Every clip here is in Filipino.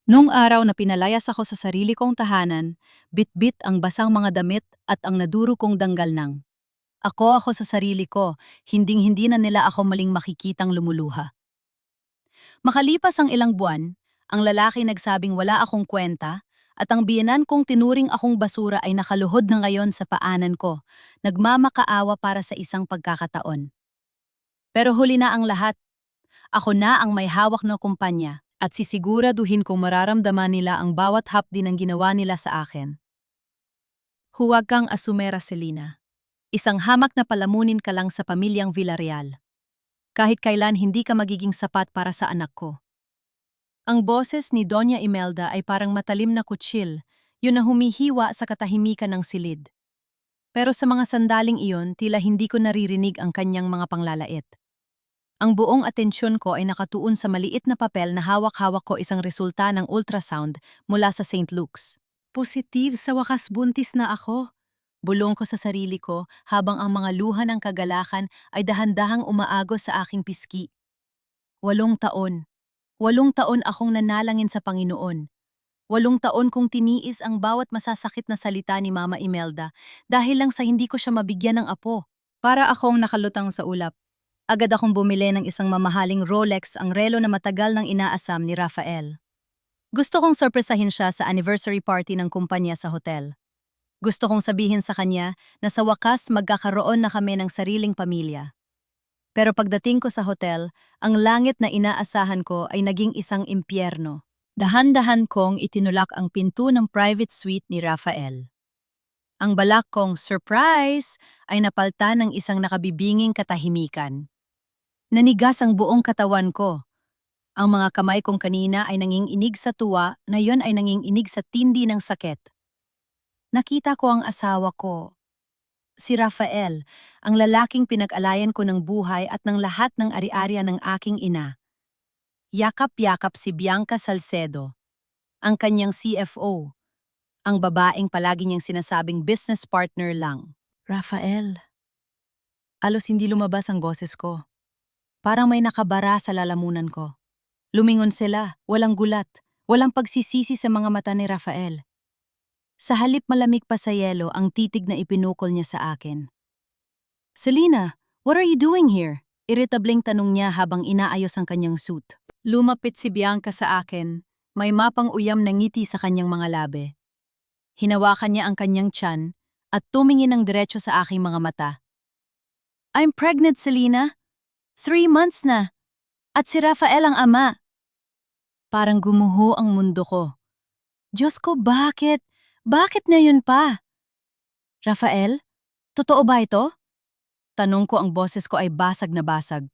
Noong araw na pinalayas ako sa sarili kong tahanan, bitbit ang basang mga damit at ang naduro kong danggalnang. Ako sa sarili ko, hinding-hindi na nila ako maling makikitang lumuluha. Makalipas ang ilang buwan, ang lalaki nagsabing wala akong kwenta at ang biyenan kong tinuring akong basura ay nakaluhod na ngayon sa paanan ko, nagmamakaawa para sa isang pagkakataon. Pero huli na ang lahat, ako na ang may hawak na kumpanya at sisiguraduhin kong mararamdaman nila ang bawat hapdi ng ginawa nila sa akin. Huwag kang asumera, Selena. Isang hamak na palamunin ka lang sa pamilyang Villarreal. Kahit kailan hindi ka magiging sapat para sa anak ko. Ang boses ni Doña Imelda ay parang matalim na kutsil, yun na humihiwa sa katahimikan ng silid. Pero sa mga sandaling iyon, tila hindi ko naririnig ang kanyang mga panglalait. Ang buong atensyon ko ay nakatuon sa maliit na papel na hawak-hawak ko isang resulta ng ultrasound mula sa St. Luke's. Positive, sa wakas buntis na ako. Bulong ko sa sarili ko habang ang mga luha ng kagalakan ay dahan-dahang umaagos sa aking pisngi. 8 taon. 8 taon akong nanalangin sa Panginoon. 8 taon kong tiniis ang bawat masasakit na salita ni Mama Imelda dahil lang sa hindi ko siya mabigyan ng apo. Para akong nakalutang sa ulap. Agad akong bumili ng isang mamahaling Rolex, ang relo na matagal nang inaasam ni Rafael. Gusto kong sorpresahin siya sa anniversary party ng kumpanya sa hotel. Gusto kong sabihin sa kanya na sa wakas magkakaroon na kami ng sariling pamilya. Pero pagdating ko sa hotel, ang langit na inaasahan ko ay naging isang impyerno. Dahan-dahan kong itinulak ang pinto ng private suite ni Rafael. Ang balak kong surprise ay napalta ng isang nakabibinging katahimikan. Nanigas ang buong katawan ko. Ang mga kamay kong kanina ay nanginginig sa tuwa, na yon ay nanginginig sa tindi ng sakit. Nakita ko ang asawa ko, si Rafael, ang lalaking pinag-alayan ko ng buhay at ng lahat ng ari-arya ng aking ina. Yakap-yakap si Bianca Salcedo, ang kanyang CFO, ang babaeng palagi niyang sinasabing business partner lang. Rafael. Alos hindi lumabas ang boses ko. Parang may nakabara sa lalamunan ko. Lumingon sila, walang gulat, walang pagsisisi sa mga mata ni Rafael. Sa halip malamig pa sa yelo ang titig na ipinukol niya sa akin. Selena, what are you doing here? Irritabling tanong niya habang inaayos ang kanyang suit. Lumapit si Bianca sa akin, may mapang uyam na ngiti sa kanyang mga labi. Hinawakan niya ang kanyang tiyan at tumingin ng diretso sa aking mga mata. I'm pregnant, Selena. 3 months na. At si Rafael ang ama. Parang gumuho ang mundo ko. Diyos ko, bakit? Bakit ngayon pa? Rafael, totoo ba ito? Tanong ko, ang boses ko ay basag na basag.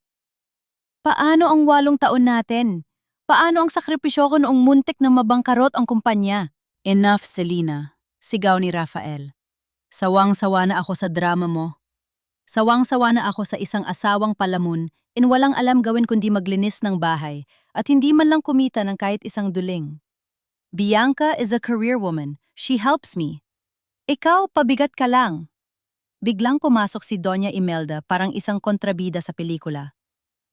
Paano ang 8 taon natin? Paano ang sakripisyo ko noong muntik na mabangkarot ang kumpanya? Enough, Selena, sigaw ni Rafael. Sawang-sawa na ako sa drama mo. Sawang-sawa na ako sa isang asawang palamun in walang alam gawin kundi maglinis ng bahay at hindi man lang kumita ng kahit isang duling. Bianca is a career woman. She helps me. Ikaw, pabigat ka lang. Biglang pumasok si Doña Imelda, parang isang kontrabida sa pelikula.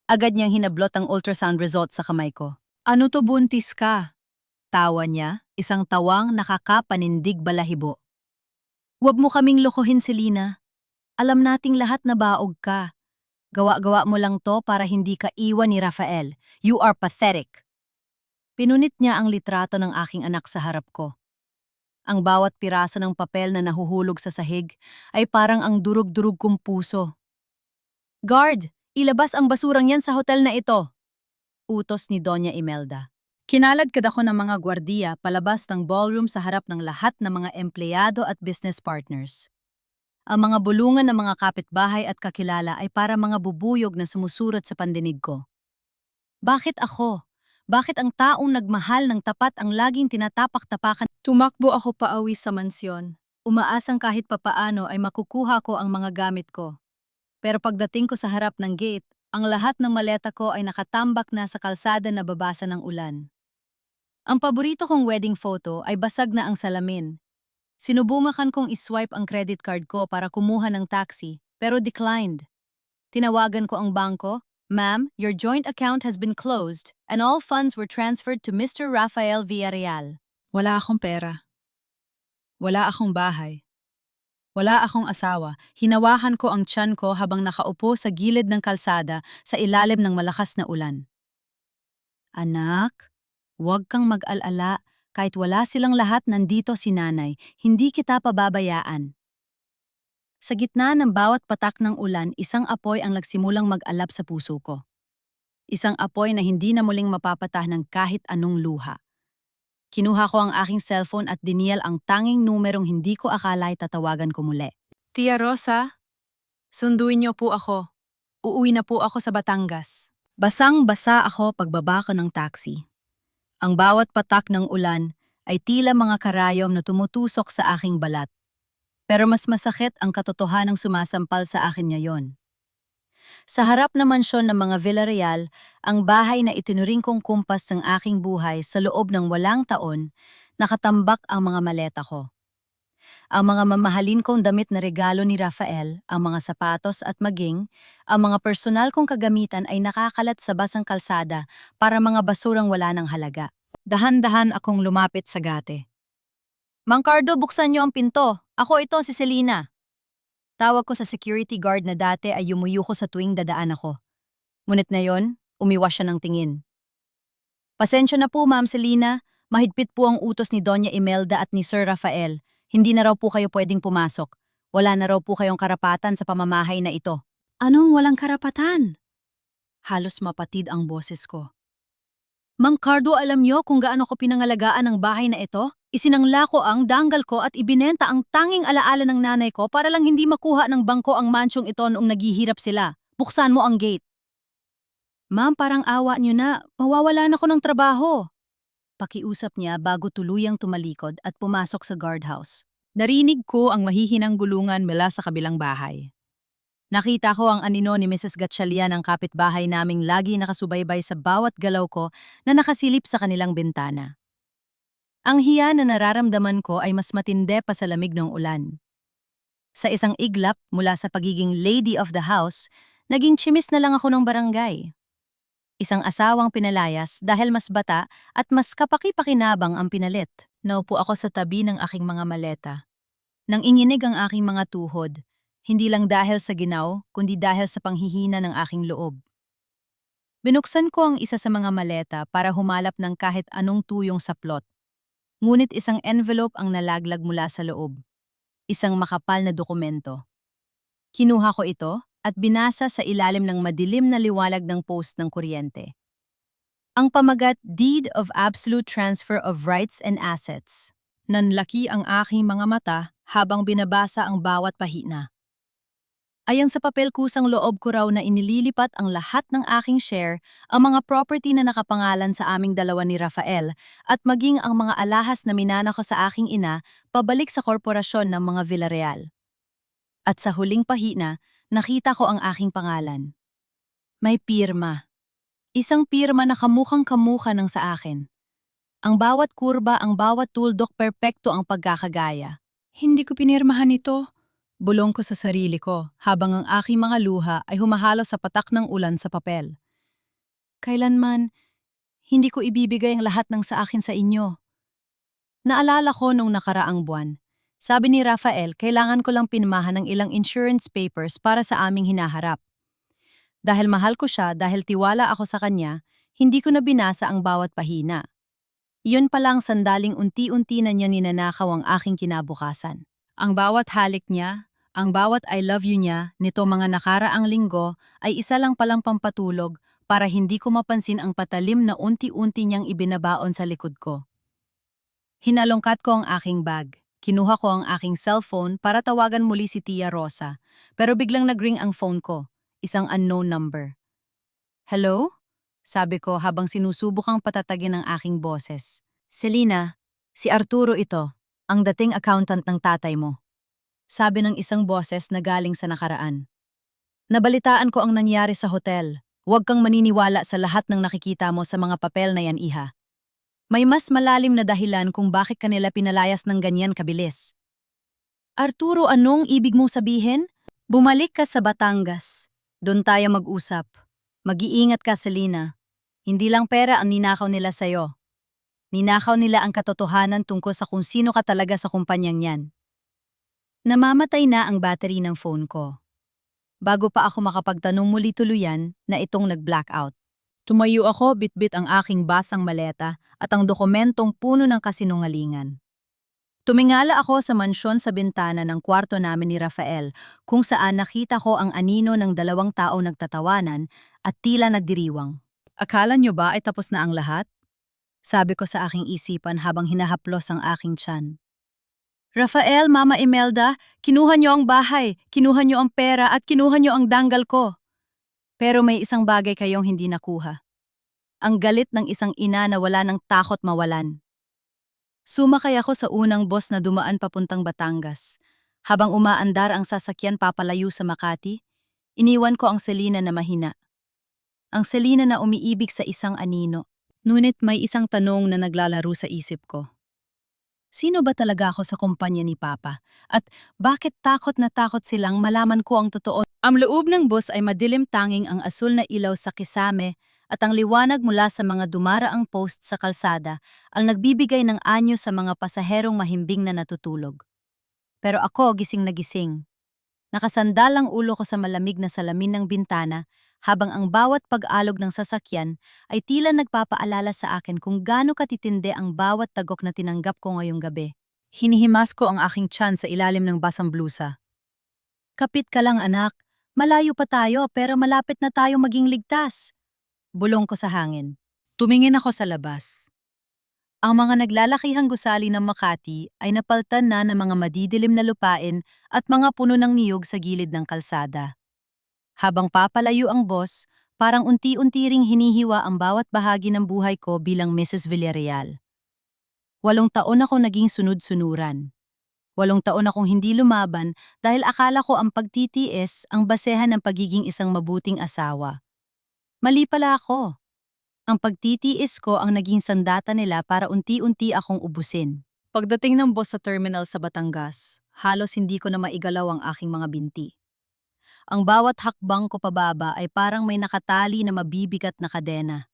Agad niyang hinablot ang ultrasound result sa kamay ko. Ano to, buntis ka? Tawa niya, isang tawang nakakapanindig balahibo. Huwag mo kaming lokohin, Selena. Alam nating lahat na baog ka. Gawa-gawa mo lang to para hindi ka iwan ni Rafael. You are pathetic. Pinunit niya ang litrato ng aking anak sa harap ko. Ang bawat piraso ng papel na nahuhulog sa sahig ay parang ang durug-durug kong puso. Guard, ilabas ang basurang yan sa hotel na ito. Utos ni Doña Imelda. Kinaladkad ako ng mga gwardiya palabas ng ballroom sa harap ng lahat ng mga empleyado at business partners. Ang mga bulungan ng mga kapitbahay at kakilala ay para mga bubuyog na sumusurot sa pandinig ko. Bakit ako? Bakit ang taong nagmahal ng tapat ang laging tinatapak-tapakan? Tumakbo ako pauwi sa mansyon. Umaasang kahit papaano ay makukuha ko ang mga gamit ko. Pero pagdating ko sa harap ng gate, ang lahat ng maleta ko ay nakatambak na sa kalsada na babasa ng ulan. Ang paborito kong wedding photo ay basag na ang salamin. Sinubukan kong iswipe ang credit card ko para kumuha ng taxi, pero declined. Tinawagan ko ang bangko, Ma'am, your joint account has been closed and all funds were transferred to Mr. Rafael Villarreal. Wala akong pera. Wala akong bahay. Wala akong asawa. Hinawakan ko ang tiyan ko habang nakaupo sa gilid ng kalsada sa ilalim ng malakas na ulan. Anak, huwag kang mag-alala. Kahit wala silang lahat, nandito si nanay. Hindi kita pababayaan. Sa gitna ng bawat patak ng ulan, isang apoy ang nagsimulang mag-alab sa puso ko. Isang apoy na hindi na muling mapapatah ng kahit anong luha. Kinuha ko ang aking cellphone at dinial ang tanging numerong hindi ko akala ay tatawagan ko muli. Tia Rosa, sunduin niyo po ako. Uuwi na po ako sa Batangas. Basang-basa ako pagbaba ko ng taxi. Ang bawat patak ng ulan ay tila mga karayom na tumutusok sa aking balat. Pero mas masakit ang katotohanang sumasampal sa akin ngayon. Sa harap na mansyon ng mga Villarreal, ang bahay na itinuring kong kumpas ng aking buhay sa loob ng walang taon, nakatambak ang mga maleta ko. Ang mga mamahalin kong damit na regalo ni Rafael, ang mga sapatos at maging, ang mga personal kong kagamitan ay nakakalat sa basang kalsada para mga basurang wala ng halaga. Dahan-dahan akong lumapit sa gate. Mang Cardo, buksan niyo ang pinto. Ako ito, si Selena. Tawag ko sa security guard na dati ay yumuyuko sa tuwing dadaan ako. Ngunit na yon, umiwas siya ng tingin. Pasensya na po, Ma'am Selena. Mahigpit po ang utos ni Doña Imelda at ni Sir Rafael. Hindi na raw po kayo pwedeng pumasok. Wala na raw po kayong karapatan sa pamamahay na ito. Anong walang karapatan? Halos mapatid ang boses ko. Mang Cardo, alam niyo kung gaano ko pinangalagaan ang bahay na ito? Isinangla ko ang danggal ko at ibinenta ang tanging alaala ng nanay ko para lang hindi makuha ng bangko ang mansyong ito noong naghihirap sila. Buksan mo ang gate. Ma'am, parang awa niyo na. Mawawalan ako ng trabaho. Pakiusap niya bago tuluyang tumalikod at pumasok sa guardhouse. Narinig ko ang mahihinang gulungan mula sa kabilang bahay. Nakita ko ang anino ni Mrs. Gatchalian ang kapitbahay naming lagi nakasubaybay sa bawat galaw ko na nakasilip sa kanilang bintana. Ang hiya na nararamdaman ko ay mas matinde pa sa lamig ng ulan. Sa isang iglap mula sa pagiging lady of the house, naging tsimis na lang ako ng barangay. Isang asawang pinalayas dahil mas bata at mas kapaki-pakinabang ang pinalit. Naupo ako sa tabi ng aking mga maleta. Nang inginig ang aking mga tuhod, hindi lang dahil sa ginaw, kundi dahil sa panghihina ng aking loob. Binuksan ko ang isa sa mga maleta para humalap ng kahit anong tuyong saplot. Ngunit isang envelope ang nalaglag mula sa loob. Isang makapal na dokumento. Kinuha ko ito at binasa sa ilalim ng madilim na liwalag ng post ng kuryente. Ang pamagat, Deed of Absolute Transfer of Rights and Assets. Nanlaki ang aking mga mata habang binabasa ang bawat pahina. Ayon sa papel kusang loob ko raw na inililipat ang lahat ng aking share, ang mga property na nakapangalan sa aming dalawa ni Rafael, at maging ang mga alahas na minana ko sa aking ina pabalik sa korporasyon ng mga Villarreal. At sa huling pahina, nakita ko ang aking pangalan. May pirma. Isang pirma na kamukhang-kamukha ng sa akin. Ang bawat kurba, ang bawat tuldok, perpekto ang pagkakagaya. Hindi ko pinirmahan ito. Bulong ko sa sarili ko habang ang aking mga luha ay humahalo sa patak ng ulan sa papel. Kailanman, hindi ko ibibigay ang lahat ng sa akin sa inyo. Naalala ko nung nakaraang buwan. Sabi ni Rafael, kailangan ko lang pinmahan ng ilang insurance papers para sa aming hinaharap. Dahil mahal ko siya, dahil tiwala ako sa kanya, hindi ko na binasa ang bawat pahina. Iyon palang sandaling unti-unti na niya ninanakaw ang aking kinabukasan. Ang bawat halik niya, ang bawat I love you niya nito mga nakaraang linggo ay isa lang palang pampatulog para hindi ko mapansin ang patalim na unti-unti niyang ibinabaon sa likod ko. Hinalungkat ko ang aking bag. Kinuha ko ang aking cellphone para tawagan muli si Tia Rosa, pero biglang nagring ang phone ko, isang unknown number. Hello? Sabi ko habang sinusubukang patatagin ang aking boses. Selena, si Arturo ito, ang dating accountant ng tatay mo. Sabi ng isang boses na galing sa nakaraan. Nabalitaan ko ang nangyari sa hotel. Huwag kang maniniwala sa lahat ng nakikita mo sa mga papel na yan, iha. May mas malalim na dahilan kung bakit kanila pinalayas ng ganyan kabilis. Arturo, anong ibig mong sabihin? Bumalik ka sa Batangas. Doon tayo mag-usap. Mag-iingat ka, Selena. Hindi lang pera ang ninakaw nila sa'yo. Ninakaw nila ang katotohanan tungkol sa kung sino ka talaga sa kumpanyang yan. Namamatay na ang battery ng phone ko. Bago pa ako makapagtanong muli tuluyan na itong nag-blackout. Tumayo ako, bitbit ang aking basang maleta at ang dokumentong puno ng kasinungalingan. Tumingala ako sa mansyon sa bintana ng kwarto namin ni Rafael kung saan nakita ko ang anino ng 2 tao nagtatawanan at tila nagdiriwang. Akala nyo ba ay tapos na ang lahat? Sabi ko sa aking isipan habang hinahaplos ang aking tiyan. Rafael, Mama Imelda, kinuha nyo ang bahay, kinuha nyo ang pera at kinuha nyo ang danggal ko. Pero may isang bagay kayong hindi nakuha. Ang galit ng isang ina na wala ng takot mawalan. Sumakay ako sa unang bus na dumaan papuntang Batangas. Habang umaandar ang sasakyan papalayo sa Makati, iniwan ko ang Selena na mahina. Ang Selena na umiibig sa isang anino. Ngunit may isang tanong na naglalaro sa isip ko. Sino ba talaga ako sa kumpanya ni Papa? At bakit takot na takot silang malaman ko ang totoo? Ang loob ng bus ay madilim, tanging ang asul na ilaw sa kisame at ang liwanag mula sa mga dumaraang post sa kalsada ang nagbibigay ng anyo sa mga pasaherong mahimbing na natutulog. Pero ako gising na gising. Nakasandal ang ulo ko sa malamig na salamin ng bintana habang ang bawat pag-alog ng sasakyan ay tila nagpapaalala sa akin kung gaano katitindi ang bawat tagok na tinanggap ko ngayong gabi. Hinihimas ko ang aking tiyan sa ilalim ng basang blusa. Kapit ka lang, anak. Malayo pa tayo pero malapit na tayo maging ligtas. Bulong ko sa hangin. Tumingin ako sa labas. Ang mga naglalakihang gusali ng Makati ay napaltan na ng mga madidilim na lupain at mga puno ng niyog sa gilid ng kalsada. Habang papalayo ang bus, parang unti-unti ring hinihiwa ang bawat bahagi ng buhay ko bilang Mrs. Villarreal. 8 taon ako naging sunod-sunuran. 8 taon akong hindi lumaban dahil akala ko ang pagtitiis ang basehan ng pagiging isang mabuting asawa. Mali pala ako. Ang pagtitiis ko ang naging sandata nila para unti-unti akong ubusin. Pagdating ng bus sa terminal sa Batangas, halos hindi ko na maigalaw ang aking mga binti. Ang bawat hakbang ko pababa ay parang may nakatali na mabibigat na kadena.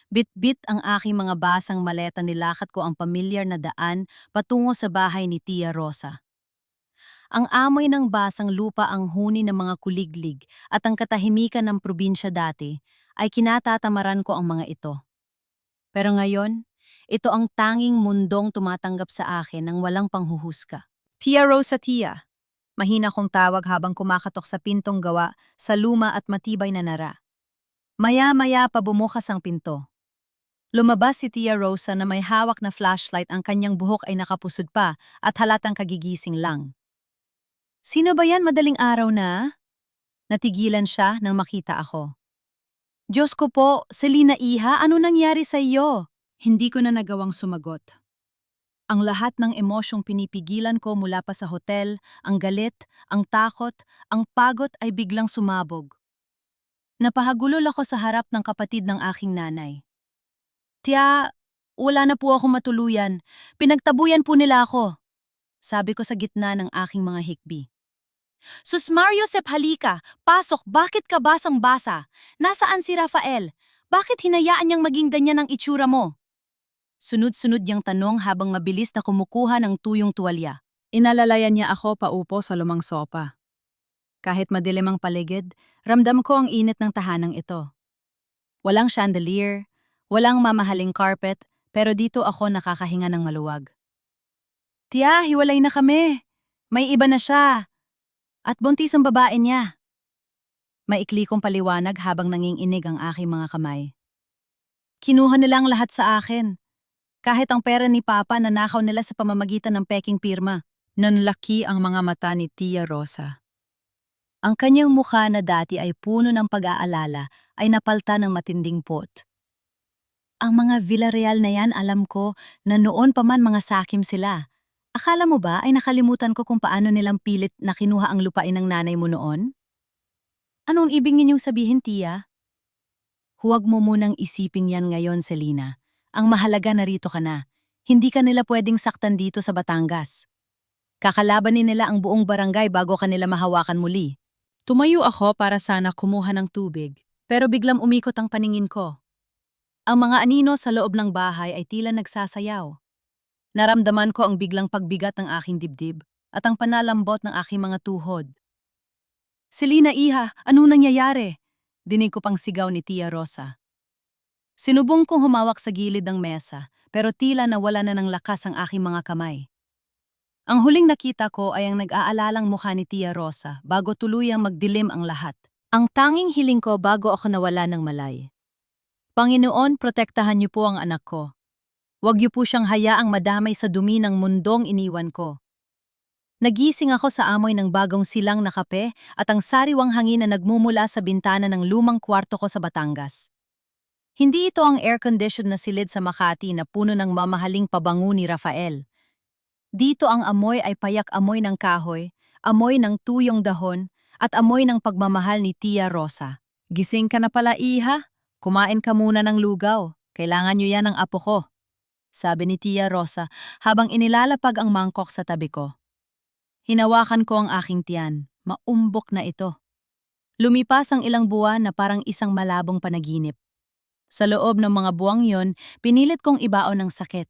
Bit-bit ang aking mga basang maleta, nilakad ko ang pamilyar na daan patungo sa bahay ni Tia Rosa. Ang amoy ng basang lupa, ang huni ng mga kuliglig at ang katahimikan ng probinsya dati ay kinatatamaran ko ang mga ito. Pero ngayon, ito ang tanging mundong tumatanggap sa akin ng walang panghuhusga. Tia Rosa, Tia. Mahina kong tawag habang kumakatok sa pintong gawa sa luma at matibay na nara. Maya-maya pa bumukas ang pinto. Lumabas si Tia Rosa na may hawak na flashlight, ang kanyang buhok ay nakapusod pa at halatang kagigising lang. Sino ba yan, madaling araw na? Natigilan siya nang makita ako. Diyos ko po, Selena Iha, ano nangyari sa iyo? Hindi ko na nagawang sumagot. Ang lahat ng emosyong pinipigilan ko mula pa sa hotel, ang galit, ang takot, ang pagod ay biglang sumabog. Napahagulol ako sa harap ng kapatid ng aking nanay. Tia, wala na po ako matuluyan. Pinagtabuyan po nila ako. Sabi ko sa gitna ng aking mga hikbi. Sus Mario Sep, halika. Pasok, bakit ka basang-basa? Nasaan si Rafael? Bakit hinayaan niyang maging ganyan ang itsura mo? Sunod-sunod niyang tanong habang mabilis na kumukuha ng tuyong tuwalya. Inalalayan niya ako paupo sa lumang sopa. Kahit madilim ang paligid, ramdam ko ang init ng tahanang ito. Walang chandelier, walang mamahaling carpet, pero dito ako nakakahinga ng maluwag. Tia, hiwalay na kami. May iba na siya. At buntis ang babae niya. Maikli kong paliwanag habang nanginginig ang aking mga kamay. Kinuha nila ang lahat sa akin. Kahit ang pera ni Papa nanakaw nila sa pamamagitan ng peking pirma. Nanlaki ang mga mata ni Tia Rosa. Ang kanyang mukha na dati ay puno ng pag-aalala ay napalta ng matinding pot. Ang mga Villarreal na yan, alam ko na noon pa man mga sakim sila. Akala mo ba ay nakalimutan ko kung paano nilang pilit na kinuha ang lupain ng nanay mo noon? Anong ibig ninyong sabihin, Tia? Huwag mo munang isipin yan ngayon, Selena. Ang mahalaga, narito ka na. Hindi ka nila pwedeng saktan dito sa Batangas. Kakalabanin nila ang buong barangay bago kanila mahawakan muli. Tumayo ako para sana kumuha ng tubig. Pero biglang umikot ang paningin ko. Ang mga anino sa loob ng bahay ay tila nagsasayaw. Naramdaman ko ang biglang pagbigat ng aking dibdib at ang panalambot ng aking mga tuhod. Selina, iha, ano nangyayari? Dinig ko pang sigaw ni Tia Rosa. Sinubong kong humawak sa gilid ng mesa, pero tila nawala na ng lakas ang aking mga kamay. Ang huling nakita ko ay ang nag-aalalang mukha ni Tia Rosa bago tuluyang magdilim ang lahat. Ang tanging hiling ko bago ako nawala ng malay. Panginoon, protektahan niyo po ang anak ko. Huwag niyo po siyang hayaang madamay sa dumi ng mundong iniwan ko. Nagising ako sa amoy ng bagong silang na kape at ang sariwang hangin na nagmumula sa bintana ng lumang kwarto ko sa Batangas. Hindi ito ang air-conditioned na silid sa Makati na puno ng mamahaling pabango ni Rafael. Dito ang amoy ay payak amoy ng kahoy, amoy ng tuyong dahon, at amoy ng pagmamahal ni Tia Rosa. Gising ka na pala, iha. Kumain ka muna ng lugaw. Kailangan niyo yan ng apo ko. Sabi ni Tia Rosa habang inilalapag ang mangkok sa tabi ko. Hinawakan ko ang aking tiyan. Maumbok na ito. Lumipas ang ilang buwan na parang isang malabong panaginip. Sa loob ng mga buwang yon, pinilit kong ibaon ng sakit.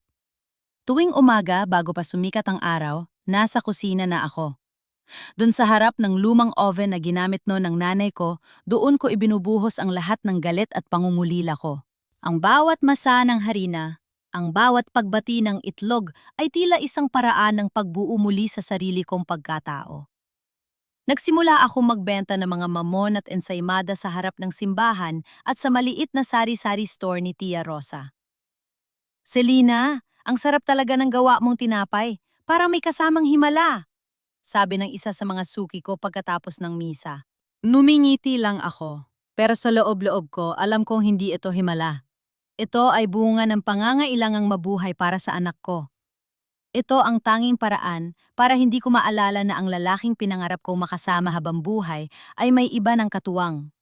Tuwing umaga bago pa sumikat ang araw, nasa kusina na ako. Doon sa harap ng lumang oven na ginamit noon ng nanay ko, doon ko ibinubuhos ang lahat ng galit at pangungulila ko. Ang bawat masa ng harina, ang bawat pagbati ng itlog ay tila isang paraan ng pagbuo muli sa sarili kong pagkatao. Nagsimula ako magbenta ng mga mamon at ensaymada sa harap ng simbahan at sa maliit na sari-sari store ni Tia Rosa. Selina, ang sarap talaga ng gawa mong tinapay. Parang may kasamang himala, sabi ng isa sa mga suki ko pagkatapos ng misa. Numingiti lang ako, pero sa loob-loob ko alam kong hindi ito himala. Ito ay bunga ng pangangailangang mabuhay para sa anak ko. Ito ang tanging paraan para hindi ko maalala na ang lalaking pinangarap kong makasama habang buhay ay may iba ng katuwang.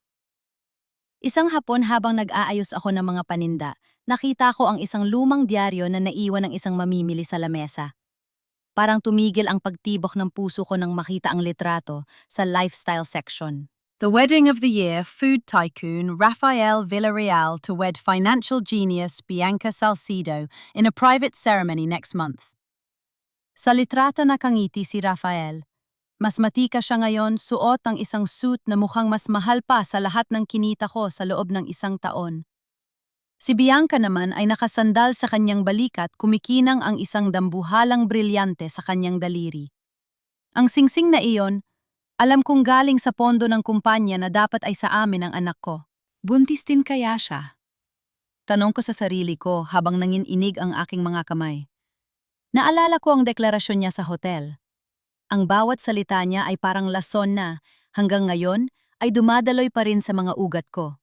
Isang hapon habang nag-aayos ako ng mga paninda, nakita ko ang isang lumang dyaryo na naiwan ng isang mamimili sa lamesa. Parang tumigil ang pagtibok ng puso ko nang makita ang litrato sa lifestyle section. The wedding of the year, food tycoon Rafael Villarreal to wed financial genius Bianca Salcido in a private ceremony next month. Sa litrato nakangiti si Rafael. Mas matika siya ngayon, suot ang isang suit na mukhang mas mahal pa sa lahat ng kinita ko sa loob ng isang taon. Si Bianca naman ay nakasandal sa kanyang balikat, kumikinang ang isang dambuhalang brilyante sa kanyang daliri. Ang singsing na iyon, alam kong galing sa pondo ng kumpanya na dapat ay sa amin ang anak ko. Buntis din kaya siya? Tanong ko sa sarili ko habang nanginginig ang aking mga kamay. Naalala ko ang deklarasyon niya sa hotel. Ang bawat salita niya ay parang lason na, hanggang ngayon, ay dumadaloy pa rin sa mga ugat ko.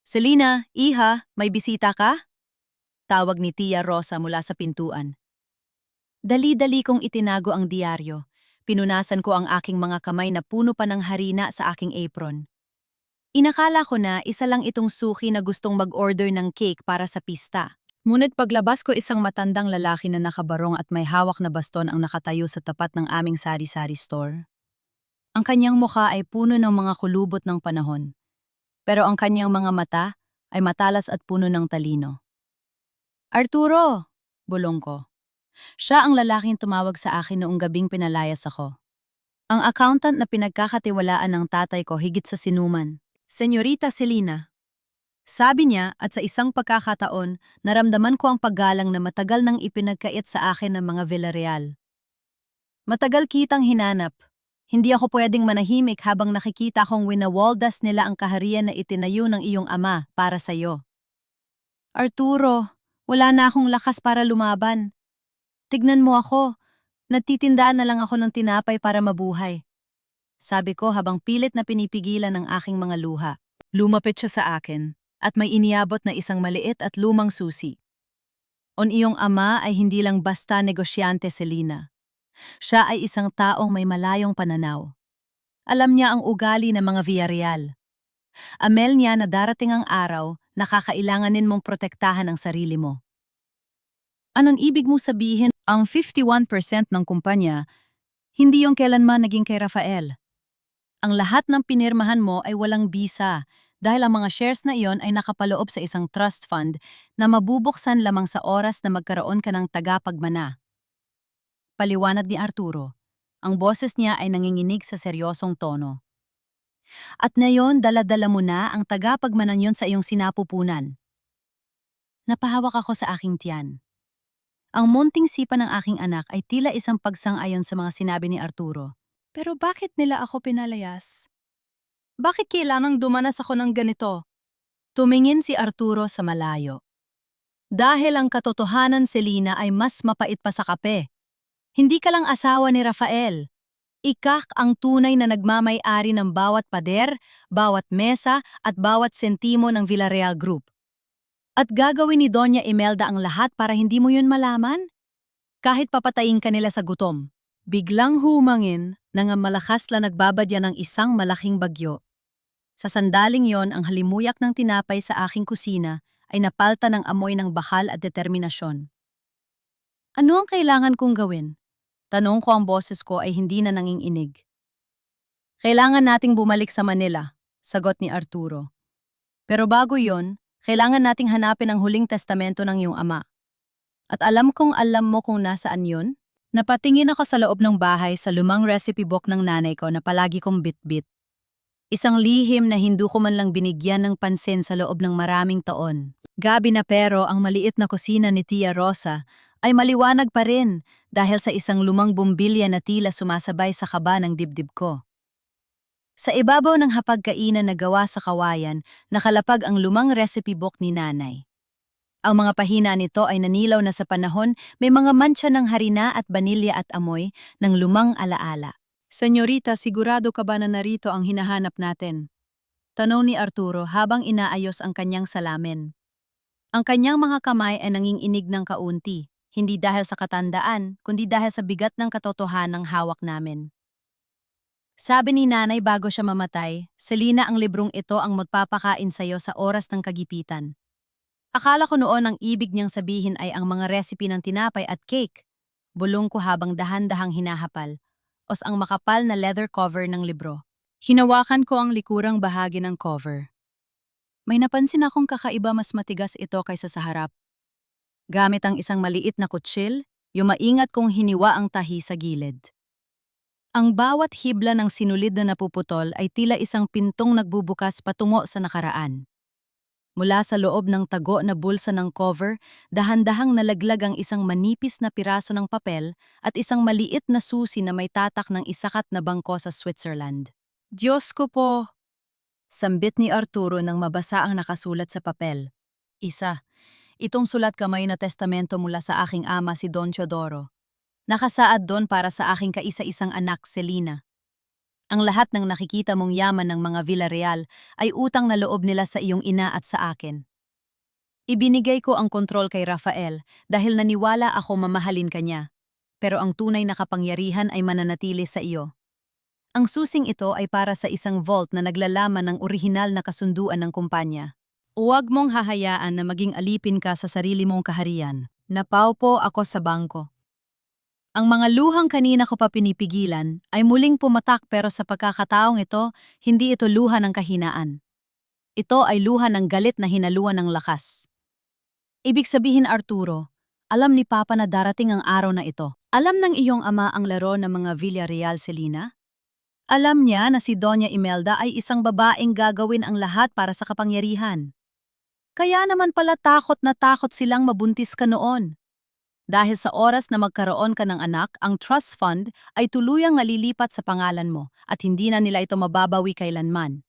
Selina, iha, may bisita ka? Tawag ni Tia Rosa mula sa pintuan. Dali-dali kong itinago ang diaryo. Pinunasan ko ang aking mga kamay na puno pa ng harina sa aking apron. Inakala ko na isa lang itong suki na gustong mag-order ng cake para sa pista. Ngunit paglabas ko, isang matandang lalaki na nakabarong at may hawak na baston ang nakatayo sa tapat ng aming sari-sari store. Ang kanyang mukha ay puno ng mga kulubot ng panahon. Pero ang kanyang mga mata ay matalas at puno ng talino. Arturo! Bulong ko. Siya ang lalaking tumawag sa akin noong gabing pinalayas ako. Ang accountant na pinagkakatiwalaan ng tatay ko higit sa sinuman. Senyorita Selina. Sabi niya at sa isang pagkakataon, naramdaman ko ang paggalang na matagal nang ipinagkait sa akin ng mga Villarreal. Matagal kitang hinanap. Hindi ako pwedeng manahimik habang nakikita kong winawaldas nila ang kaharian na itinayo ng iyong ama para sa iyo. Arturo, wala na akong lakas para lumaban. Tignan mo ako, nagtitindaan na lang ako ng tinapay para mabuhay. Sabi ko habang pilit na pinipigilan ng aking mga luha. Lumapit siya sa akin at may iniabot na isang maliit at lumang susi. On iyong ama ay hindi lang basta negosyante, Selina. Siya ay isang taong may malayong pananaw. Alam niya ang ugali ng mga Villarreal. Amel niya na darating ang araw na kakailanganin mong protektahan ang sarili mo. Anong ibig mo sabihin? Ang 51% ng kumpanya, hindi yung kailanman naging kay Rafael. Ang lahat ng pinirmahan mo ay walang bisa, dahil ang mga shares na iyon ay nakapaloob sa isang trust fund na mabubuksan lamang sa oras na magkaroon ka ng tagapagmana. Paliwanag ni Arturo. Ang boses niya ay nanginginig sa seryosong tono. At ngayon, dala-dala mo na ang tagapagmanan yon sa iyong sinapupunan. Napahawak ako sa aking tiyan. Ang munting sipa ng aking anak ay tila isang pagsang-ayon sa mga sinabi ni Arturo. Pero bakit nila ako pinalayas? Bakit kailangang dumanas ako ng ganito? Tumingin si Arturo sa malayo. Dahil ang katotohanan, Selina, ay mas mapait pa sa kape. Hindi ka lang asawa ni Rafael. Ikak ang tunay na nagmamay-ari ng bawat pader, bawat mesa at bawat sentimo ng Villarreal Group. At gagawin ni Doña Imelda ang lahat para hindi mo yun malaman? Kahit papatayin ka nila sa gutom. Biglang humangin nang ang malakas na nagbabadya ng isang malaking bagyo. Sa sandaling yon, ang halimuyak ng tinapay sa aking kusina ay napalta ng amoy ng bakal at determinasyon. Ano ang kailangan kong gawin? Tanong ko, ang boses ko ay hindi na nanginginig. Kailangan nating bumalik sa Manila, sagot ni Arturo. Pero bago yon, kailangan nating hanapin ang huling testamento ng iyong ama. At alam kong alam mo kung nasaan yon? Napatingin ako sa loob ng bahay sa lumang recipe book ng nanay ko na palagi kong bit-bit. Isang lihim na hindi ko man lang binigyan ng pansin sa loob ng maraming taon. Gabi na, pero ang maliit na kusina ni Tia Rosa ay maliwanag pa rin dahil sa isang lumang bumbilya na tila sumasabay sa kaba ng dibdib ko. Sa ibabaw ng hapagkainan na gawa sa kawayan, nakalapag ang lumang recipe book ni nanay. Ang mga pahina nito ay nanilaw na sa panahon, may mga mantsa ng harina at banilya at amoy ng lumang alaala. Senyorita, sigurado ka ba na narito ang hinahanap natin? Tanong ni Arturo habang inaayos ang kanyang salamin. Ang kanyang mga kamay ay nanginginig ng kaunti, hindi dahil sa katandaan, kundi dahil sa bigat ng katotohanang hawak namin. Sabi ni nanay bago siya mamatay, Selina, ang librong ito ang magpapakain sa'yo sa oras ng kagipitan. Akala ko noon ang ibig niyang sabihin ay ang mga recipe ng tinapay at cake. Bulong ko habang dahan-dahang hinahapal. Os ang makapal na leather cover ng libro. Hinawakan ko ang likurang bahagi ng cover. May napansin akong kakaiba, mas matigas ito kaysa sa harap. Gamit ang isang maliit na kutsil, yumaingat kong hiniwa ang tahi sa gilid. Ang bawat hibla ng sinulid na napuputol ay tila isang pintong nagbubukas patungo sa nakaraan. Mula sa loob ng tago na bulsa ng cover, dahan-dahang nalaglag ang isang manipis na piraso ng papel at isang maliit na susi na may tatak ng isakat na bangko sa Switzerland. Diyos ko po! Sambit ni Arturo nang mabasa ang nakasulat sa papel. Isa, itong sulat kamay na testamento mula sa aking ama si Don Teodoro. Nakasaad doon para sa aking kaisa-isang anak, Selina. Ang lahat ng nakikita mong yaman ng mga Villarreal ay utang na loob nila sa iyong ina at sa akin. Ibinigay ko ang kontrol kay Rafael dahil naniwala ako mamahalin kanya, pero ang tunay na kapangyarihan ay mananatili sa iyo. Ang susing ito ay para sa isang vault na naglalaman ng orihinal na kasunduan ng kumpanya. Huwag mong hahayaan na maging alipin ka sa sarili mong kaharian. Napaupo ako sa bangko. Ang mga luhang kanina ko pa pinipigilan ay muling pumatak, pero sa pagkakataong ito, hindi ito luha ng kahinaan. Ito ay luha ng galit na hinaluan ng lakas. Ibig sabihin, Arturo, alam ni Papa na darating ang araw na ito. Alam ng iyong ama ang laro ng mga Villarreal, Selina? Alam niya na si Doña Imelda ay isang babaeng gagawin ang lahat para sa kapangyarihan. Kaya naman pala takot na takot silang mabuntis ka noon. Dahil sa oras na magkaroon ka ng anak, ang trust fund ay tuluyang nalilipat sa pangalan mo at hindi na nila ito mababawi kailanman.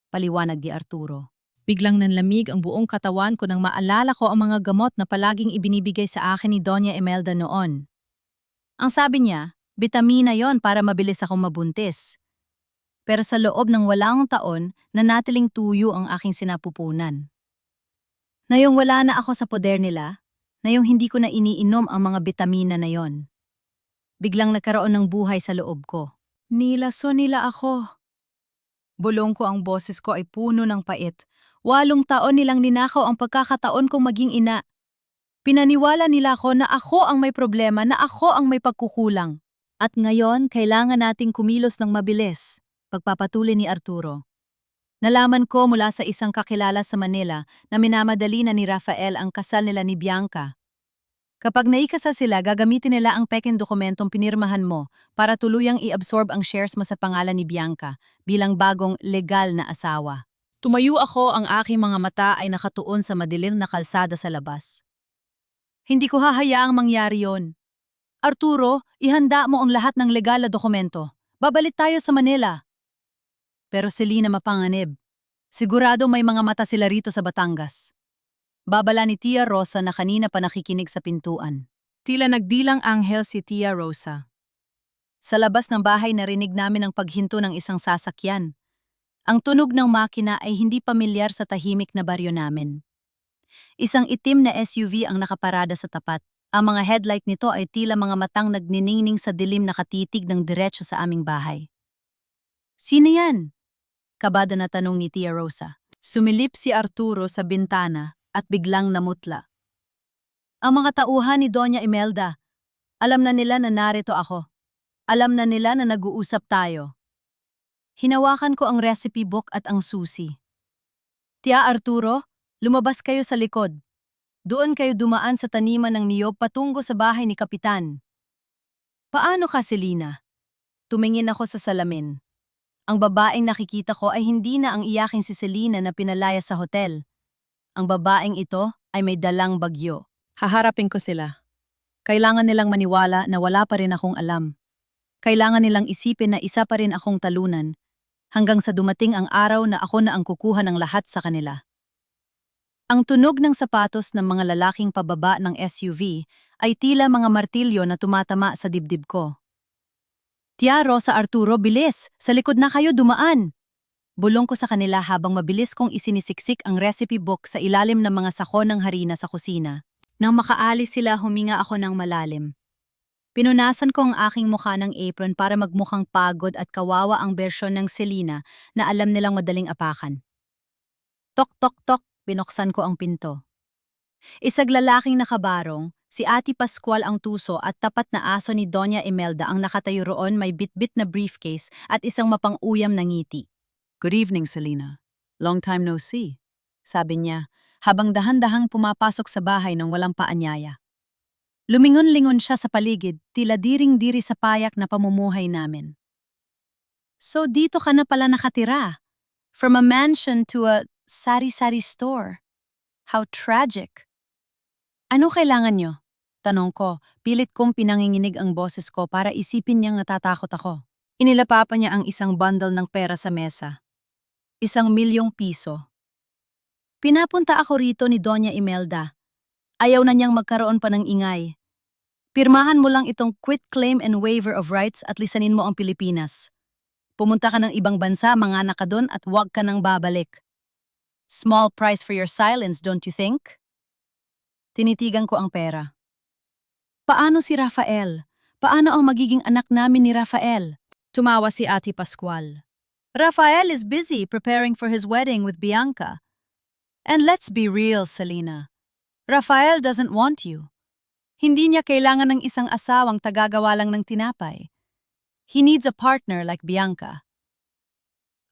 Paliwanag ni Arturo. Biglang nanlamig ang buong katawan ko nang maalala ko ang mga gamot na palaging ibinibigay sa akin ni Doña Imelda noon. Ang sabi niya, bitamina yon para mabilis akong mabuntis. Pero sa loob ng walang taon, nanatiling tuyo ang aking sinapupunan. Ngayong wala na ako sa poder nila, na yung hindi ko na iniinom ang mga bitamina na yon. Biglang nagkaroon ng buhay sa loob ko. Nilaso nila ako. Bulong ko, ang boses ko ay puno ng pait. 8 taon nilang ninakaw ang pagkakataon kong maging ina. Pinaniwala nila ako na ako ang may problema, na ako ang may pagkukulang. At ngayon, kailangan nating kumilos ng mabilis, pagpapatuloy ni Arturo. Nalaman ko mula sa isang kakilala sa Manila na minamadali na ni Rafael ang kasal nila ni Bianca. Kapag naikasal sila, gagamitin nila ang pekeng dokumentong pinirmahan mo para tuluyang i-absorb ang shares mo sa pangalan ni Bianca bilang bagong legal na asawa. Tumayo ako, ang aking mga mata ay nakatuon sa madilim na kalsada sa labas. Hindi ko hahayaang mangyari yon. Arturo, ihanda mo ang lahat ng legal na dokumento. Babalik tayo sa Manila. Pero Selena mapanganib. Sigurado may mga mata sila rito sa Batangas. Babala ni Tia Rosa na kanina pa nakikinig sa pintuan. Tila nagdilang anghel si Tia Rosa. Sa labas ng bahay narinig namin ang paghinto ng isang sasakyan. Ang tunog ng makina ay hindi pamilyar sa tahimik na baryo namin. Isang itim na SUV ang nakaparada sa tapat. Ang mga headlight nito ay tila mga matang nagniningning sa dilim na katitig ng diretso sa aming bahay. Sino yan? Kabado na tanong ni Tia Rosa. Sumilip si Arturo sa bintana at biglang namutla. Ang mga tauhan ni Doña Imelda, alam na nila na narito ako. Alam na nila na nag-uusap tayo. Hinawakan ko ang recipe book at ang susi. Tia Arturo, lumabas kayo sa likod. Doon kayo dumaan sa taniman ng niyog patungo sa bahay ni Kapitan. Paano ka, Selena? Tumingin ako sa salamin. Ang babaeng nakikita ko ay hindi na ang iyaking si Selena na pinalaya sa hotel. Ang babaeng ito ay may dalang bagyo. Haharapin ko sila. Kailangan nilang maniwala na wala pa rin akong alam. Kailangan nilang isipin na isa pa rin akong talunan hanggang sa dumating ang araw na ako na ang kukuha ng lahat sa kanila. Ang tunog ng sapatos ng mga lalaking pababa ng SUV ay tila mga martilyo na tumatama sa dibdib ko. Tia Rosa, Arturo, bilis! Sa likod na kayo dumaan! Bulong ko sa kanila habang mabilis kong isinisiksik ang recipe book sa ilalim ng mga sako ng harina sa kusina. Nang makaalis sila, huminga ako ng malalim. Pinunasan ko ang aking mukha ng apron para magmukhang pagod at kawawa ang bersyon ng Selena na alam nilang madaling apakan. Tok tok tok, binuksan ko ang pinto. Isang lalaking nakabarong, si Ate Pascual ang tuso at tapat na aso ni Doña Imelda ang nakatayo roon, may bitbit na briefcase at isang mapang-uyam na ngiti. Good evening, Selena. Long time no see, sabi niya, habang dahan-dahang pumapasok sa bahay ng walang paanyaya. Lumingon-lingon siya sa paligid, tila diring-diri sa payak na pamumuhay namin. So dito ka na pala nakatira? From a mansion to a sari-sari store. How tragic. Ano kailangan nyo? Tanong ko, pilit kong pinanginginig ang boses ko para isipin niyang natatakot ako. Inilapa pa niya ang isang bundle ng pera sa mesa. ₱1,000,000. Pinapunta ako rito ni Doña Imelda. Ayaw na niyang magkaroon pa ng ingay. Pirmahan mo lang itong quit claim and waiver of rights at lisanin mo ang Pilipinas. Pumunta ka ng ibang bansa, manganak ka doon at huwag ka nang babalik. Small price for your silence, don't you think? Tinitigan ko ang pera. Paano si Rafael? Paano ang magiging anak namin ni Rafael? Tumawa si Ate Pascual. Rafael is busy preparing for his wedding with Bianca. And let's be real, Selena. Rafael doesn't want you. Hindi niya kailangan ng isang asawang tagagawa lang ng tinapay. He needs a partner like Bianca.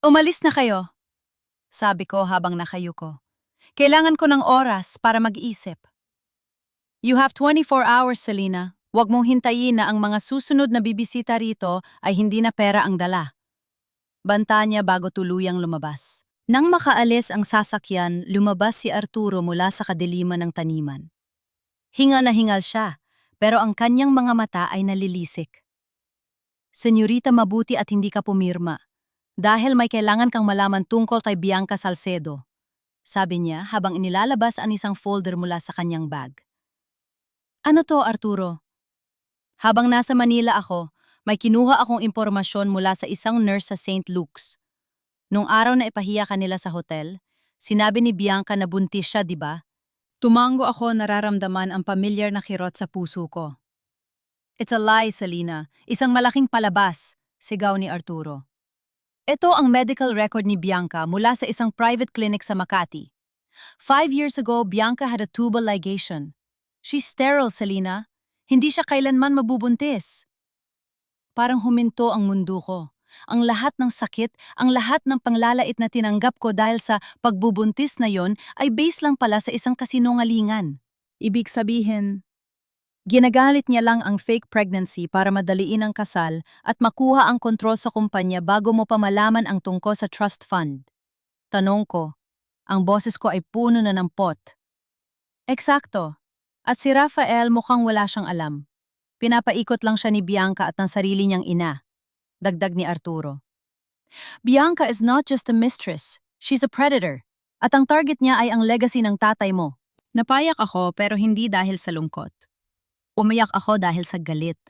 Umalis na kayo, sabi ko habang nakayuko. Kailangan ko ng oras para mag-isip. You have 24 hours, Selena. Huwag mong hintayin na ang mga susunod na bibisita rito ay hindi na pera ang dala. Banta niya bago tuluyang lumabas. Nang makaalis ang sasakyan, lumabas si Arturo mula sa kadiliman ng taniman. Hingal na hingal siya, pero ang kanyang mga mata ay nalilisik. Senyorita, mabuti at hindi ka pumirma, dahil may kailangan kang malaman tungkol kay Bianca Salcedo, sabi niya habang inilalabas ang isang folder mula sa kanyang bag. Ano to, Arturo? Habang nasa Manila ako, may kinuha akong impormasyon mula sa isang nurse sa St. Luke's. Nung araw na ipahiya kanila sa hotel, sinabi ni Bianca na buntis siya, di ba? Tumango ako, nararamdaman ang pamilyar na kirot sa puso ko. It's a lie, Selena. Isang malaking palabas, sigaw ni Arturo. Ito ang medical record ni Bianca mula sa isang private clinic sa Makati. 5 years ago, Bianca had a tubal ligation. She's sterile, Selena. Hindi siya kailanman mabubuntis. Parang huminto ang mundo ko. Ang lahat ng sakit, ang lahat ng panglalait na tinanggap ko dahil sa pagbubuntis na yon ay base lang pala sa isang kasinungalingan. Ibig sabihin, ginagalit niya lang ang fake pregnancy para madaliin ang kasal at makuha ang kontrol sa kumpanya bago mo pa malaman ang tungkol sa trust fund. Tanong ko, ang boses ko ay puno na ng pot. Eksakto. At si Rafael mukhang wala siyang alam. Pinapaikot lang siya ni Bianca at ng sarili niyang ina. Dagdag ni Arturo. Bianca is not just a mistress. She's a predator. At ang target niya ay ang legacy ng tatay mo. Napayak ako pero hindi dahil sa lungkot. Umiyak ako dahil sa galit.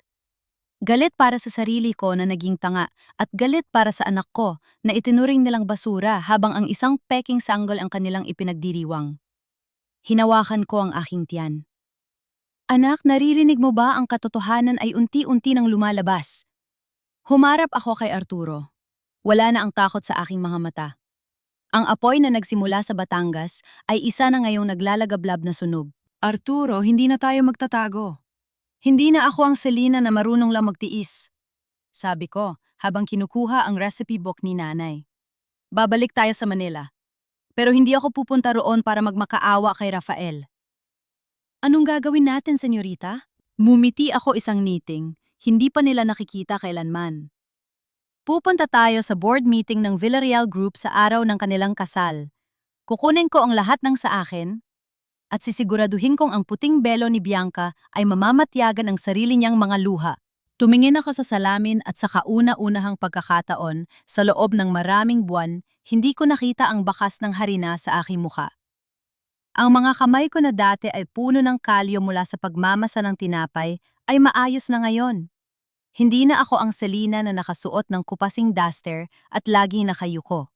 Galit para sa sarili ko na naging tanga at galit para sa anak ko na itinuring nilang basura habang ang isang peking sanggol ang kanilang ipinagdiriwang. Hinawakan ko ang aking tiyan. Anak, naririnig mo ba ang katotohanan ay unti-unti nang lumalabas? Humarap ako kay Arturo. Wala na ang takot sa aking mga mata. Ang apoy na nagsimula sa Batangas ay isa na ngayong naglalagablab na sunog. Arturo, hindi na tayo magtatago. Hindi na ako ang Selena na marunong lang magtiis. Sabi ko, habang kinukuha ang recipe book ni nanay. Babalik tayo sa Manila. Pero hindi ako pupunta roon para magmakaawa kay Rafael. Anong gagawin natin, senyorita? Mumiti ako isang niting. Hindi pa nila nakikita kailanman. Pupunta tayo sa board meeting ng Villarreal Group sa araw ng kanilang kasal. Kukunin ko ang lahat ng sa akin at sisiguraduhin kong ang puting belo ni Bianca ay mamamatyagan ang sarili niyang mga luha. Tumingin ako sa salamin at sa kauna-unahang pagkakataon, sa loob ng maraming buwan, hindi ko nakita ang bakas ng harina sa aking mukha. Ang mga kamay ko na dati ay puno ng kalyo mula sa pagmamasa ng tinapay ay maayos na ngayon. Hindi na ako ang Selena na nakasuot ng kupasing duster at laging nakayuko.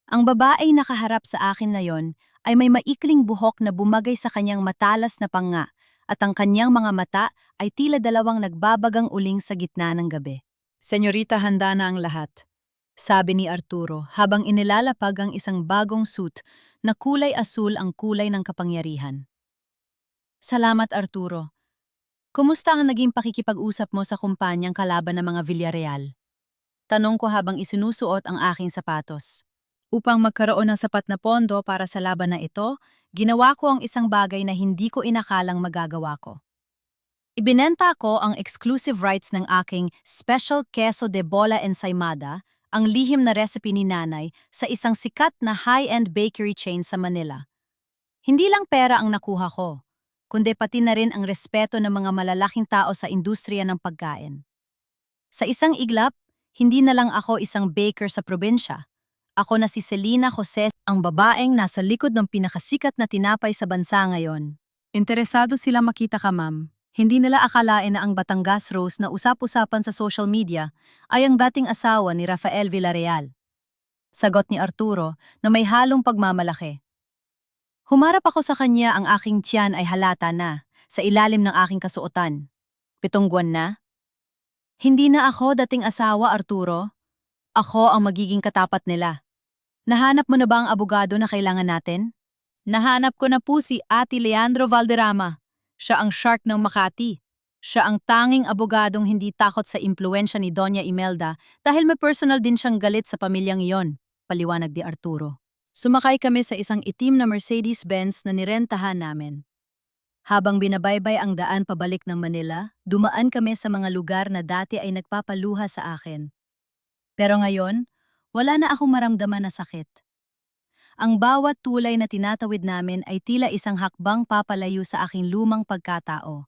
Ang babaeng nakaharap sa akin na yon ay may maikling buhok na bumagay sa kanyang matalas na panga at ang kanyang mga mata ay tila dalawang nagbabagang uling sa gitna ng gabi. Senyorita, handa na ang lahat, sabi ni Arturo habang inilalapag ang isang bagong suit na kulay asul ang kulay ng kapangyarihan. Salamat, Arturo. Kumusta ang naging pakikipag-usap mo sa kumpanyang kalaban ng mga Villarreal? Tanong ko habang isinusuot ang aking sapatos. Upang magkaroon ng sapat na pondo para sa laban na ito, ginawa ko ang isang bagay na hindi ko inakalang magagawa ko. Ibinenta ko ang exclusive rights ng aking Special Queso de Bola Ensaymada, ang lihim na recipe ni nanay, sa isang sikat na high-end bakery chain sa Manila. Hindi lang pera ang nakuha ko, kundi pati na rin ang respeto ng mga malalaking tao sa industriya ng pagkain. Sa isang iglap, hindi na lang ako isang baker sa probinsya. Ako na si Selena Jose, ang babaeng nasa likod ng pinakasikat na tinapay sa bansa ngayon. Interesado sila makita ka, ma'am. Hindi nila akalain na ang Batangas Rose na usap-usapan sa social media ay ang dating asawa ni Rafael Villarreal. Sagot ni Arturo na may halong pagmamalaki. Humarap ako sa kanya, ang aking tiyan ay halata na, sa ilalim ng aking kasuotan. 7 buwan na? Hindi na ako dating asawa, Arturo. Ako ang magiging katapat nila. Nahanap mo na ba ang abogado na kailangan natin? Nahanap ko na po si Ate Leandro Valderrama. Siya ang shark ng Makati. Siya ang tanging abogadong hindi takot sa impluensya ni Doña Imelda dahil may personal din siyang galit sa pamilyang iyon, paliwanag ni Arturo. Sumakay kami sa isang itim na Mercedes-Benz na nirentahan namin. Habang binabaybay ang daan pabalik ng Manila, dumaan kami sa mga lugar na dati ay nagpapaluha sa akin. Pero ngayon, wala na akong maramdaman na sakit. Ang bawat tulay na tinatawid namin ay tila isang hakbang papalayo sa aking lumang pagkatao.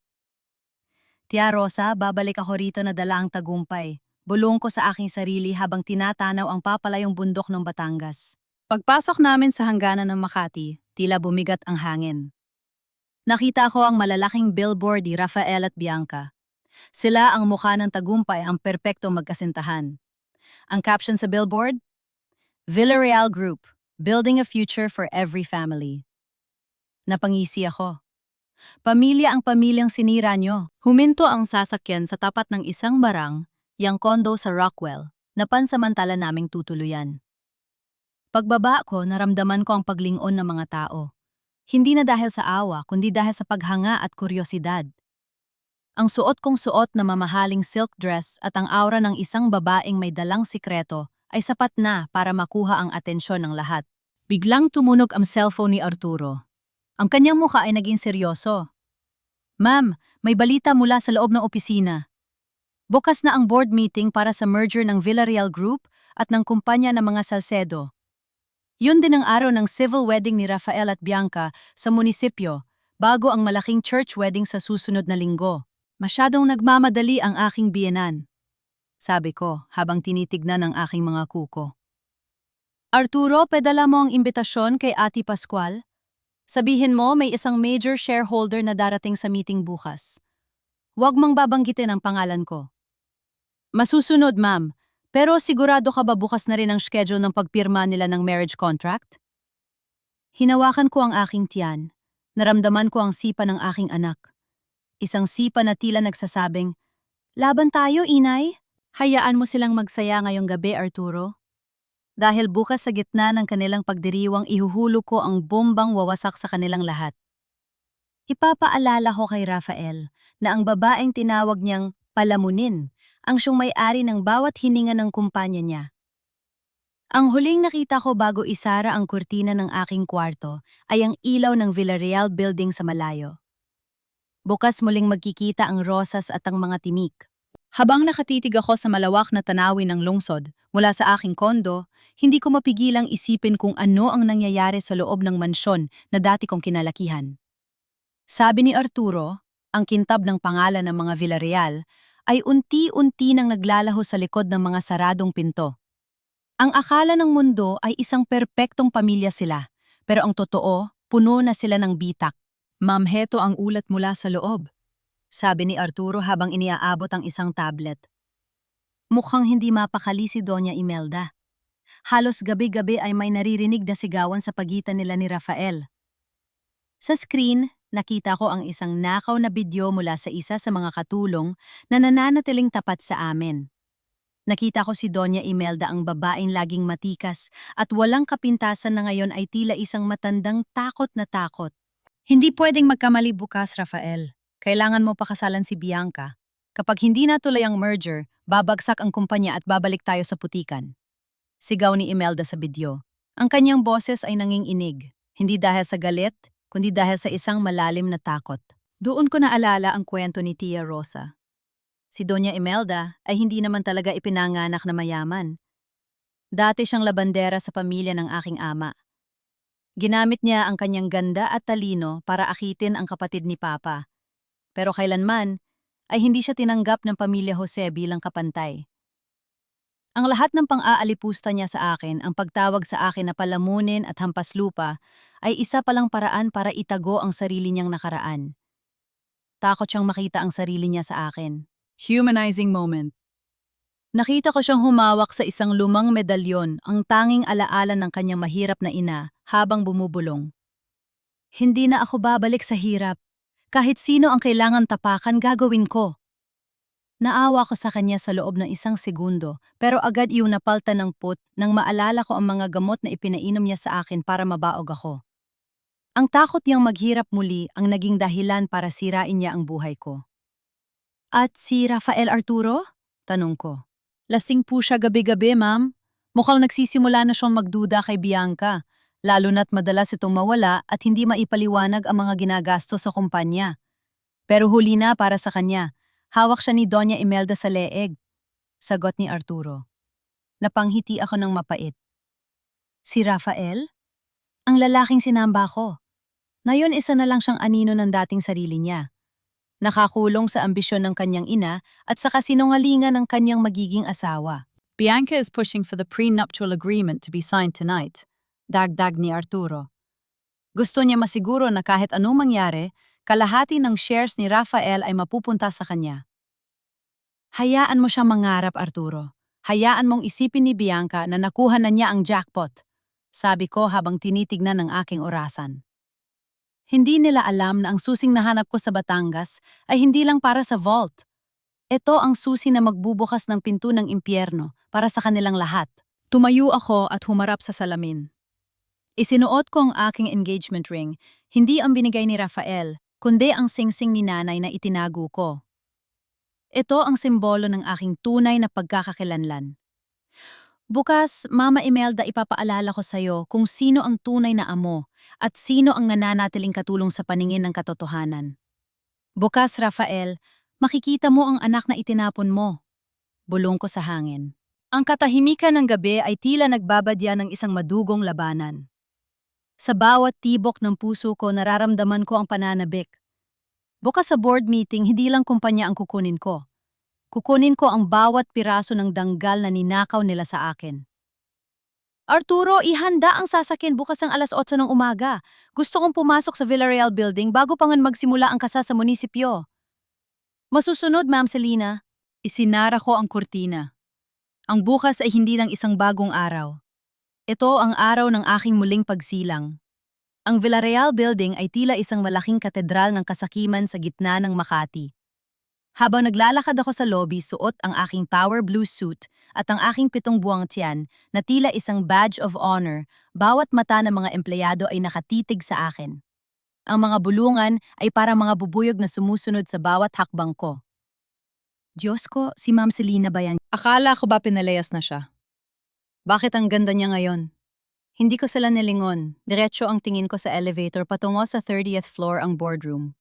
Tia Rosa, babalik ako rito na dala ang tagumpay. Bulong ko sa aking sarili habang tinatanaw ang papalayong bundok ng Batangas. Pagpasok namin sa hangganan ng Makati, tila bumigat ang hangin. Nakita ko ang malalaking billboard ni Rafael at Bianca. Sila ang mukha ng tagumpay, ang perpektong magkasintahan. Ang caption sa billboard? Villarreal Group, building a future for every family. Napangisi ako. Pamilya ang pamilyang sinira nyo. Huminto ang sasakyan sa tapat ng isang barang, yang kondo sa Rockwell, na pansamantala naming tutuluyan. Pagbaba ko, naramdaman ko ang paglingon ng mga tao. Hindi na dahil sa awa, kundi dahil sa paghanga at kuryosidad. Ang suot kong suot na mamahaling silk dress at ang aura ng isang babaeng may dalang sikreto ay sapat na para makuha ang atensyon ng lahat. Biglang tumunog ang cellphone ni Arturo. Ang kanyang mukha ay naging seryoso. Ma'am, may balita mula sa loob ng opisina. Bukas na ang board meeting para sa merger ng Villarreal Group at ng kumpanya ng mga Salcedo. Yun din ang araw ng civil wedding ni Rafael at Bianca sa munisipyo, bago ang malaking church wedding sa susunod na linggo. Masyadong nagmamadali ang aking biyenan, sabi ko habang tinitignan ang aking mga kuko. Arturo, pedala mo ang imbitasyon kay Ate Pascual? Sabihin mo may isang major shareholder na darating sa meeting bukas. Huwag mang babanggitin ang pangalan ko. Masusunod, ma'am. Pero sigurado ka ba bukas na rin ang schedule ng pagpirma nila ng marriage contract? Hinawakan ko ang aking tiyan. Naramdaman ko ang sipa ng aking anak. Isang sipa na tila nagsasabing, "Laban tayo, inay." Hayaan mo silang magsaya ngayong gabi, Arturo. Dahil bukas sa gitna ng kanilang pagdiriwang ihuhulog ko ang bombang wawasak sa kanilang lahat. Ipapaalala ko kay Rafael na ang babaeng tinawag niyang palamunin ang siyang may-ari ng bawat hininga ng kumpanya niya. Ang huling nakita ko bago isara ang kurtina ng aking kwarto ay ang ilaw ng Villarreal building sa malayo. Bukas muling magkikita ang rosas at ang mga timik. Habang nakatitig ako sa malawak na tanawin ng lungsod mula sa aking kondo, hindi ko mapigilang isipin kung ano ang nangyayari sa loob ng mansyon na dati kong kinalakihan. Sabi ni Arturo, ang kintab ng pangalan ng mga Villarreal ay unti-unti nang naglalaho sa likod ng mga saradong pinto. Ang akala ng mundo ay isang perpektong pamilya sila, pero ang totoo, puno na sila ng bitak. "Ma'am, heto ang ulat mula sa loob," sabi ni Arturo habang iniaabot ang isang tablet. Mukhang hindi mapakali si Doña Imelda. Halos gabi-gabi ay may naririnig na sigawan sa pagitan nila ni Rafael. Sa screen, nakita ko ang isang nakaw na video mula sa isa sa mga katulong na nananatiling tapat sa amin. Nakita ko si Doña Imelda, ang babaeng laging matikas at walang kapintasan na ngayon ay tila isang matandang takot na takot. "Hindi pwedeng magkamali bukas, Rafael. Kailangan mo pakasalan si Bianca. Kapag hindi natuloy ang merger, babagsak ang kumpanya at babalik tayo sa putikan." Sigaw ni Imelda sa video. Ang kanyang boses ay nanginginig, hindi dahil sa galit, kundi dahil sa isang malalim na takot. Doon ko naalala ang kwento ni Tia Rosa. Si Doña Imelda ay hindi naman talaga ipinanganak na mayaman. Dati siyang labandera sa pamilya ng aking ama. Ginamit niya ang kanyang ganda at talino para akitin ang kapatid ni Papa. Pero kailanman ay hindi siya tinanggap ng pamilya Jose bilang kapantay. Ang lahat ng pang-aalipusta niya sa akin, ang pagtawag sa akin na palamunin at hampas lupa, ay isa palang paraan para itago ang sarili niyang nakaraan. Takot siyang makita ang sarili niya sa akin. Humanizing moment. Nakita ko siyang humawak sa isang lumang medalyon, ang tanging alaala ng kanyang mahirap na ina habang bumubulong. "Hindi na ako babalik sa hirap. Kahit sino ang kailangan tapakan, gagawin ko." Naawa ko sa kanya sa loob ng isang segundo, pero agad iyon napalta ng put nang maalala ko ang mga gamot na ipinainom niya sa akin para mabaog ako. Ang takot niyang maghirap muli ang naging dahilan para sirain niya ang buhay ko. "At si Rafael, Arturo?" tanong ko. "Lasing po siya gabi-gabi, ma'am. Mukhang nagsisimula na siyang magduda kay Bianca, lalo na't madalas itong mawala at hindi maipaliwanag ang mga ginagastos sa kumpanya. Pero huli na para sa kanya. Hawak siya ni Doña Imelda sa leeg," sagot ni Arturo. Napanghiti ako ng mapait. "Si Rafael? Ang lalaking sinamba ko. Ngayon isa na lang siyang anino ng dating sarili niya. Nakakulong sa ambisyon ng kanyang ina at sa kasinungalingan ng kanyang magiging asawa." "Bianca is pushing for the prenuptial agreement to be signed tonight," dagdag ni Arturo. Gusto niya masiguro na kahit anong mangyari, kalahati ng shares ni Rafael ay mapupunta sa kanya. "Hayaan mo siyang mangarap, Arturo. Hayaan mong isipin ni Bianca na nakuha na niya ang jackpot," sabi ko habang tinitignan ang aking orasan. Hindi nila alam na ang susing nahanap ko sa Batangas ay hindi lang para sa vault. Ito ang susi na magbubukas ng pinto ng impyerno para sa kanilang lahat. Tumayo ako at humarap sa salamin. Isinuot ko ang aking engagement ring, hindi ang binigay ni Rafael, kundi ang singsing ni nanay na itinago ko. Ito ang simbolo ng aking tunay na pagkakakilanlan. Bukas, Mama Imelda, ipapaalala ko sa'yo kung sino ang tunay na amo at sino ang nananatiling katulong sa paningin ng katotohanan. Bukas, Rafael, makikita mo ang anak na itinapon mo. Bulong ko sa hangin. Ang katahimikan ng gabi ay tila nagbabadya ng isang madugong labanan. Sa bawat tibok ng puso ko, nararamdaman ko ang pananabik. Bukas sa board meeting, hindi lang kumpanya ang kukunin ko. Kukunin ko ang bawat piraso ng danggal na ninakaw nila sa akin. Arturo, ihanda ang sasakyan bukas ng alas 8 ng umaga. Gusto kong pumasok sa Villarreal Building bago pa nga magsimula ang kasa sa munisipyo. Masusunod, Ma'am Selina. Isinara ko ang kurtina. Ang bukas ay hindi lang isang bagong araw. Ito ang araw ng aking muling pagsilang. Ang Villarreal Building ay tila isang malaking katedral ng kasakiman sa gitna ng Makati. Habang naglalakad ako sa lobby, suot ang aking power blue suit at ang aking 7 buwang tiyan na tila isang badge of honor, bawat mata ng mga empleyado ay nakatitig sa akin. Ang mga bulungan ay parang mga bubuyog na sumusunod sa bawat hakbang ko. Diyos ko, si Ma'am Selina ba yan? Akala ko ba pinalayas na siya? Bakit ang ganda niya ngayon? Hindi ko sila nilingon. Diretso ang tingin ko sa elevator patungo sa 30th floor ang boardroom.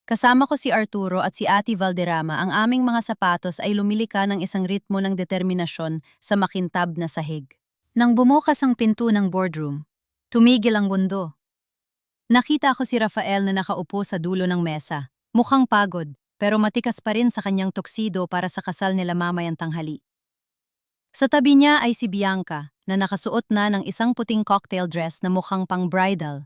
Kasama ko si Arturo at si Ate Valderrama, ang aming mga sapatos ay lumilika ng isang ritmo ng determinasyon sa makintab na sahig. Nang bumukas ang pinto ng boardroom, tumigil ang mundo. Nakita ko si Rafael na nakaupo sa dulo ng mesa. Mukhang pagod, pero matikas pa rin sa kanyang tuksido para sa kasal nila mamayang tanghali. Sa tabi niya ay si Bianca, na nakasuot na ng isang puting cocktail dress na mukhang pang-bridal.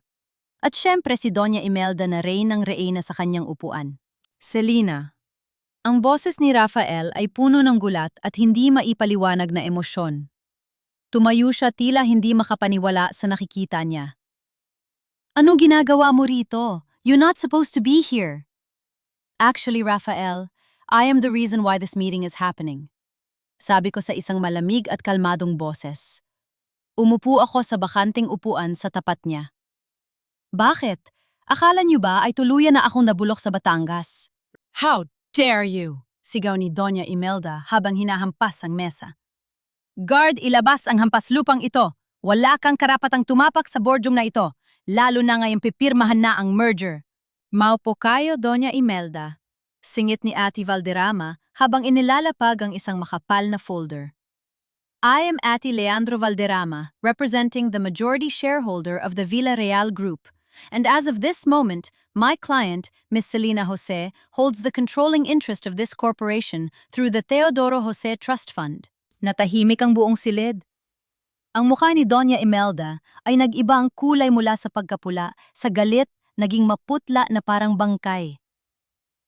At syempre si Doña Imelda na reynang reyna sa kanyang upuan. Selina. Ang boses ni Rafael ay puno ng gulat at hindi maipaliwanag na emosyon. Tumayo siya tila hindi makapaniwala sa nakikita niya. Anong ginagawa mo rito? You're not supposed to be here. Actually, Rafael, I am the reason why this meeting is happening. Sabi ko sa isang malamig at kalmadong boses. Umupo ako sa bakanting upuan sa tapat niya. Bakit? Akala niyo ba ay tuluyan na akong nabulok sa Batangas? How dare you? Sigaw ni Doña Imelda habang hinahampas ang mesa. Guard, ilabas ang hampaslupang ito. Wala kang karapatang tumapak sa boardroom na ito, lalo na ngayong pipirmahan na ang merger. Maupo kayo, Doña Imelda. Singit ni Ate Valderrama habang inilalapag ang isang makapal na folder. I am Ate Leandro Valderrama, representing the majority shareholder of the Villarreal Group. And as of this moment, my client, Miss Selina Jose, holds the controlling interest of this corporation through the Teodoro Jose Trust Fund. Natahimik ang buong silid. Ang mukha ni Doña Imelda ay nag-iba ang kulay mula sa pagkapula, sa galit, naging maputla na parang bangkay.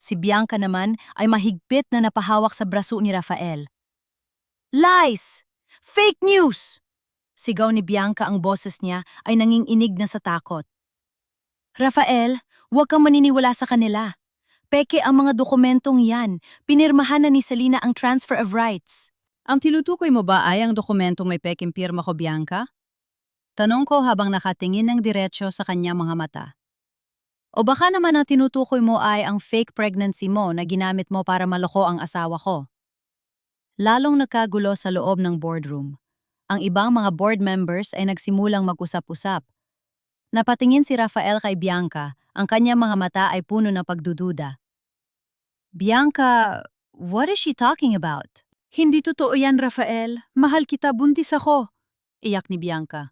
Si Bianca naman ay mahigpit na napahawak sa braso ni Rafael. Lies! Fake news! Sigaw ni Bianca, ang boses niya ay nanginginig na sa takot. Rafael, huwag kang maniniwala sa kanila. Peke ang mga dokumentong yan. Pinirmahan na ni Selina ang transfer of rights. Ang tinutukoy mo ba ay ang dokumentong may peking pirma ko, Bianca? Tanong ko habang nakatingin ng diretsyo sa kanyang mga mata. O baka naman ang tinutukoy mo ay ang fake pregnancy mo na ginamit mo para maloko ang asawa ko. Lalong nagkagulo sa loob ng boardroom. Ang ibang mga board members ay nagsimulang mag-usap-usap. Napatingin si Rafael kay Bianca, ang kanyang mga mata ay puno ng pagdududa. Bianca, what is she talking about? Hindi totoo yan, Rafael. Mahal kita, buntis ako. Iyak ni Bianca.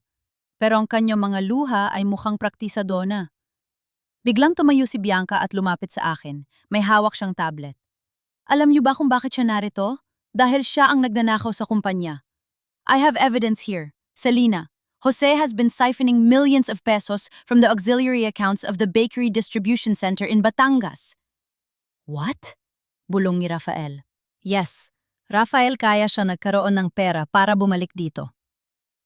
Pero ang kanyang mga luha ay mukhang praktisado na. Biglang tumayo si Bianca at lumapit sa akin. May hawak siyang tablet. Alam niyo ba kung bakit siya narito? Dahil siya ang nagnanakaw sa kumpanya. I have evidence here. Selina, Jose has been siphoning millions of pesos from the auxiliary accounts of the bakery distribution center in Batangas. What? Bulong ni Rafael. Yes, Rafael, kaya siya nagkaroon ng pera para bumalik dito.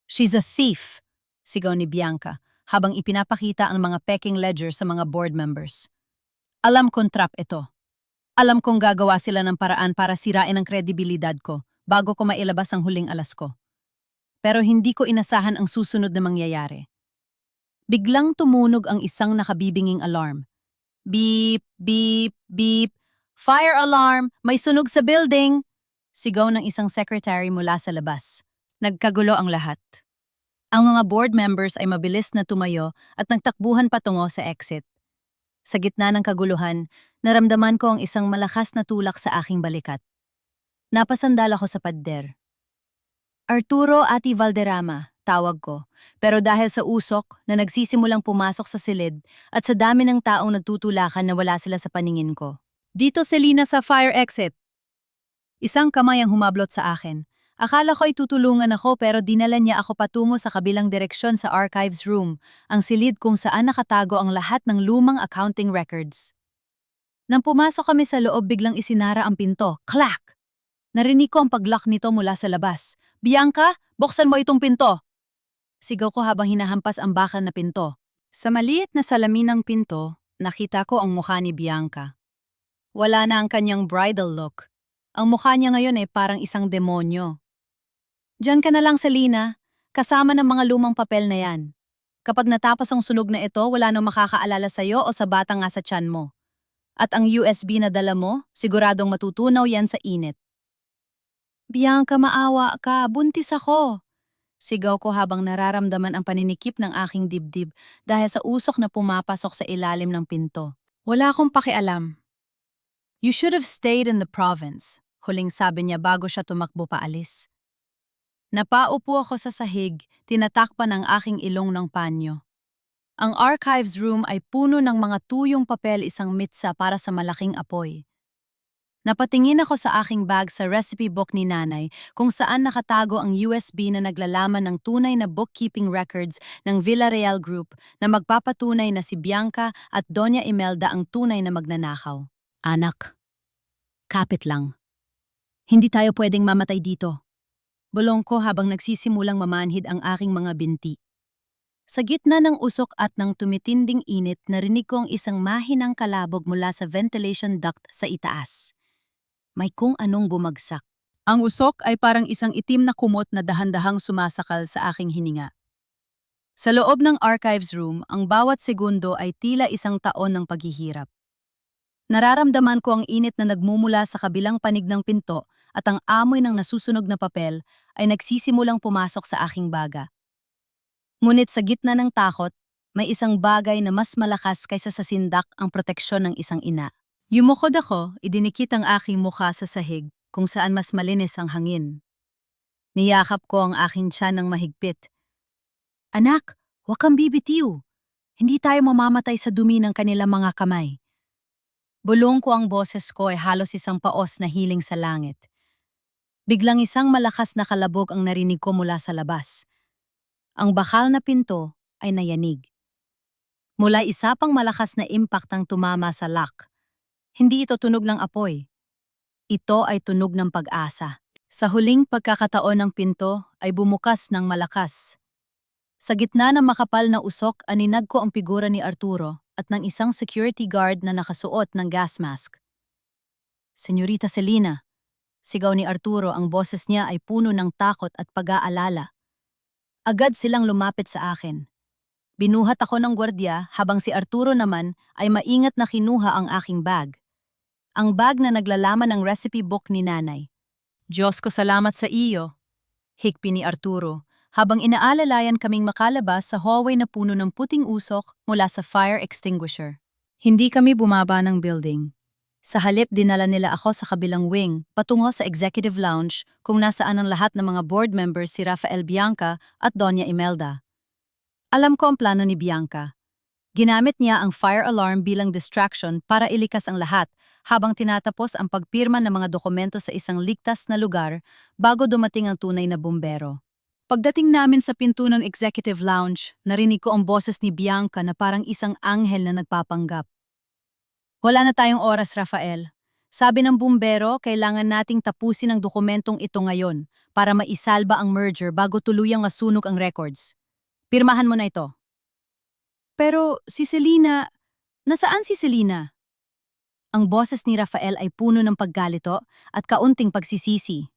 She's a thief, sigaw ni Bianca habang ipinapakita ang mga peking ledger sa mga board members. Alam kong trap ito. Alam kong gagawa sila ng paraan para sirain ang kredibilidad ko bago ko mailabas ang huling alas ko. Pero hindi ko inasahan ang susunod na mangyayari. Biglang tumunog ang isang nakabibinging alarm. Beep, beep, beep. Fire alarm! May sunog sa building! Sigaw ng isang secretary mula sa labas. Nagkagulo ang lahat. Ang mga board members ay mabilis na tumayo at nagtakbuhan patungo sa exit. Sa gitna ng kaguluhan, naramdaman ko ang isang malakas na tulak sa aking balikat. Napasandal ako sa pader. Arturo Ati Valderrama, tawag ko. Pero dahil sa usok na nagsisimulang pumasok sa silid at sa dami ng taong nagtutulakan na wala sila sa paningin ko. Dito Selina sa fire exit. Isang kamay ang humablot sa akin. Akala ko ay tutulungan ako pero dinala niya ako patungo sa kabilang direksyon sa archives room, ang silid kung saan nakatago ang lahat ng lumang accounting records. Nang pumasok kami sa loob biglang isinara ang pinto. Clack! Narinig ko ang pag-lock nito mula sa labas. Bianca, buksan mo itong pinto! Sigaw ko habang hinahampas ang bakal na pinto. Sa maliit na salamin ng pinto, nakita ko ang mukha ni Bianca. Wala na ang kanyang bridal look. Ang mukha niya ngayon ay parang isang demonyo. Diyan ka na lang, Selina, kasama ng mga lumang papel na yan. Kapag natapos ang sunog na ito, wala nang makakaalala sa'yo o sa bata nga sa tiyan mo. At ang USB na dala mo, siguradong matutunaw yan sa init. Bianca, maawa ka, buntis ako. Sigaw ko habang nararamdaman ang paninikip ng aking dibdib dahil sa usok na pumapasok sa ilalim ng pinto. Wala akong pakialam. You should have stayed in the province, huling sabi niya bago siya tumakbo paalis. Napaupo ako sa sahig, tinatakpan ang aking ilong ng panyo. Ang archives room ay puno ng mga tuyong papel isang mitsa para sa malaking apoy. Napatingin ako sa aking bag sa recipe book ni nanay kung saan nakatago ang USB na naglalaman ng tunay na bookkeeping records ng Villarreal Group na magpapatunay na si Bianca at Doña Imelda ang tunay na magnanakaw. Anak, kapit lang. Hindi tayo pwedeng mamatay dito. Bulong ko habang nagsisimulang mamanhid ang aking mga binti. Sa gitna ng usok at ng tumitinding init, narinig ko ang isang mahinang kalabog mula sa ventilation duct sa itaas. May kung anong bumagsak. Ang usok ay parang isang itim na kumot na dahan-dahang sumasakal sa aking hininga. Sa loob ng archives room, ang bawat segundo ay tila isang taon ng paghihirap. Nararamdaman ko ang init na nagmumula sa kabilang panig ng pinto at ang amoy ng nasusunog na papel ay nagsisimulang pumasok sa aking baga. Ngunit sa gitna ng takot, may isang bagay na mas malakas kaysa sa sindak ang proteksyon ng isang ina. Yumukod ako, idinikit ang aking mukha sa sahig kung saan mas malinis ang hangin. Niyakap ko ang aking tiyan ng mahigpit. Anak, huwag kang bibitiw. Hindi tayo mamamatay sa dumi ng kanilang mga kamay. Bulong ko ang boses ko ay halos isang paos na hiling sa langit. Biglang isang malakas na kalabog ang narinig ko mula sa labas. Ang bakal na pinto ay nayanig. Mula isa pang malakas na impact ang tumama sa lock. Hindi ito tunog ng apoy. Ito ay tunog ng pag-asa. Sa huling pagkakataon ng pinto ay bumukas ng malakas. Sa gitna ng makapal na usok, aninag ko ang figura ni Arturo at ng isang security guard na nakasuot ng gas mask. Senyorita Selina, sigaw ni Arturo, ang boses niya ay puno ng takot at pag-aalala. Agad silang lumapit sa akin. Binuhat ako ng gwardiya habang si Arturo naman ay maingat na kinuha ang aking bag. Ang bag na naglalaman ng recipe book ni nanay. Diyos ko salamat sa iyo, higpi ni Arturo, habang inaalalayan kaming makalabas sa hallway na puno ng puting usok mula sa fire extinguisher. Hindi kami bumaba ng building. Sa halip dinala nila ako sa kabilang wing, patungo sa executive lounge kung nasaan ang lahat ng mga board members si Rafael Bianca at Doña Imelda. Alam ko ang plano ni Bianca. Ginamit niya ang fire alarm bilang distraction para ilikas ang lahat habang tinatapos ang pagpirma ng mga dokumento sa isang ligtas na lugar bago dumating ang tunay na bumbero. Pagdating namin sa pinto ng executive lounge, narinig ko ang boses ni Bianca na parang isang anghel na nagpapanggap. Wala na tayong oras, Rafael. Sabi ng bumbero, kailangan nating tapusin ang dokumentong ito ngayon para maisalba ang merger bago tuluyang masunog ang records. Pirmahan mo na ito. Pero si Selina, nasaan si Selina? Ang boses ni Rafael ay puno ng paggalito at kaunting pagsisisi.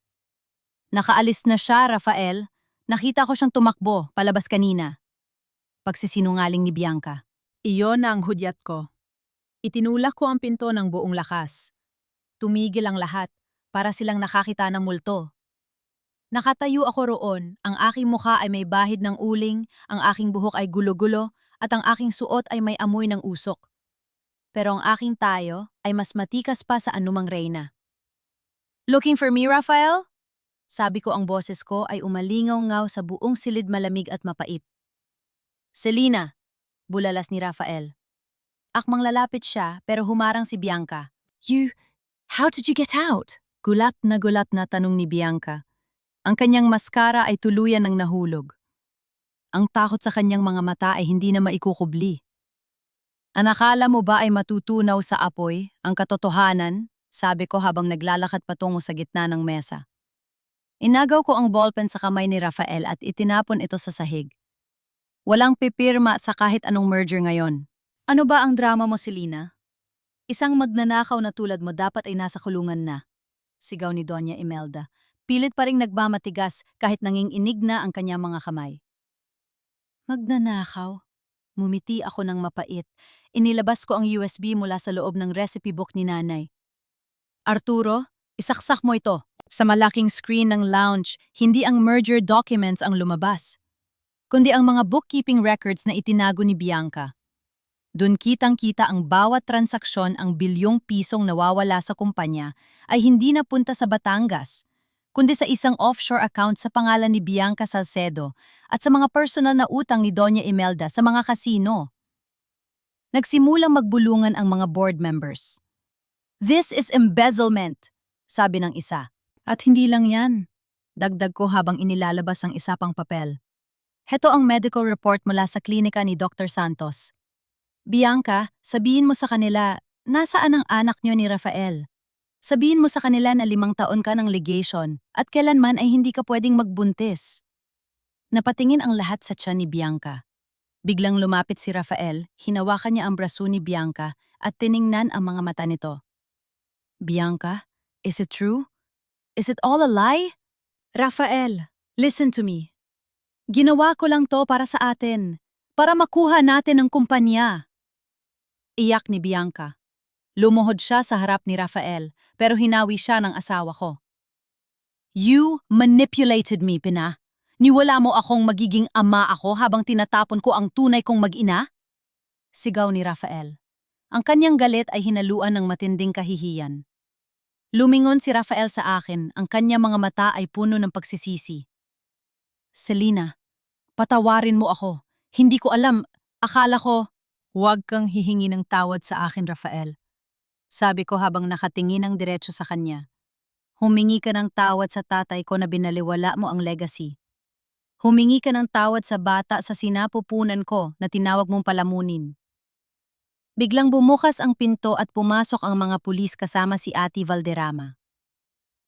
Nakaalis na siya, Rafael. Nakita ko siyang tumakbo palabas kanina. Pagsisinungaling ni Bianca. Iyon na ang hudyat ko. Itinulak ko ang pinto ng buong lakas. Tumigil ang lahat, para silang nakakita ng multo. Nakatayo ako roon, ang aking mukha ay may bahid ng uling, ang aking buhok ay gulo-gulo, at ang aking suot ay may amoy ng usok. Pero ang aking tayo ay mas matikas pa sa anumang reyna. Looking for me, Raphael? Sabi ko, ang boses ko ay umalingaw-ngaw sa buong silid, malamig at mapait. Selina, bulalas ni Raphael. Akmang lalapit siya pero humarang si Bianca. How did you get out? Gulat na tanong ni Bianca. Ang kanyang maskara ay tuluyan ng nahulog. Ang takot sa kanyang mga mata ay hindi na maikukubli. Anakala mo ba ay matutunaw sa apoy ang katotohanan? Sabi ko habang naglalakad patungo sa gitna ng mesa. Inagaw ko ang ballpen sa kamay ni Raphael at itinapon ito sa sahig. Walang pipirma sa kahit anong merger ngayon. Ano ba ang drama mo, Selina? Isang magnanakaw na tulad mo dapat ay nasa kulungan na. Sigaw ni Doña Imelda. Pilit pa ring nagmamatigas kahit nanginginig na ang kanyang mga kamay. Magnanakaw? Mumiti ako ng mapait. Inilabas ko ang USB mula sa loob ng recipe book ni nanay. Arturo, isaksak mo ito. Sa malaking screen ng lounge, hindi ang merger documents ang lumabas, kundi ang mga bookkeeping records na itinago ni Bianca. Doon kitang-kita ang bawat transaksyon, ang bilyong pisong nawawala sa kumpanya ay hindi napunta sa Batangas, kundi sa isang offshore account sa pangalan ni Bianca Salcedo at sa mga personal na utang ni Doña Imelda sa mga kasino. Nagsimulang magbulungan ang mga board members. This is embezzlement, sabi ng isa. At hindi lang yan, dagdag ko habang inilalabas ang isa pang papel. Heto ang medical report mula sa klinika ni Dr. Santos. Bianca, sabihin mo sa kanila, nasaan ang anak niyo ni Rafael? Sabihin mo sa kanila na 5 taon ka ng ligation at kailanman ay hindi ka pwedeng magbuntis. Napatingin ang lahat sa tiyan ni Bianca. Biglang lumapit si Rafael, hinawakan niya ang braso ni Bianca at tiningnan ang mga mata nito. Bianca, is it true? Is it all a lie? Rafael, listen to me. Ginawa ko lang to para sa atin, para makuha natin ang kumpanya. Iyak ni Bianca. Lumuhod siya sa harap ni Rafael, pero hinawi siya ng asawa ko. You manipulated me, Pina. Niwala mo akong magiging ama ako habang tinatapon ko ang tunay kong mag-ina? Sigaw ni Rafael. Ang kanyang galit ay hinaluan ng matinding kahihiyan. Lumingon si Rafael sa akin, ang kanyang mga mata ay puno ng pagsisisi. Selina, patawarin mo ako. Hindi ko alam, akala ko... Huwag kang hihingi ng tawad sa akin, Rafael. Sabi ko habang nakatingin ng diretso sa kanya. Humingi ka ng tawad sa tatay ko na binaliwala mo ang legacy. Humingi ka ng tawad sa bata sa sinapupunan ko na tinawag mong palamunin. Biglang bumukas ang pinto at pumasok ang mga pulis kasama si Ate Valderrama.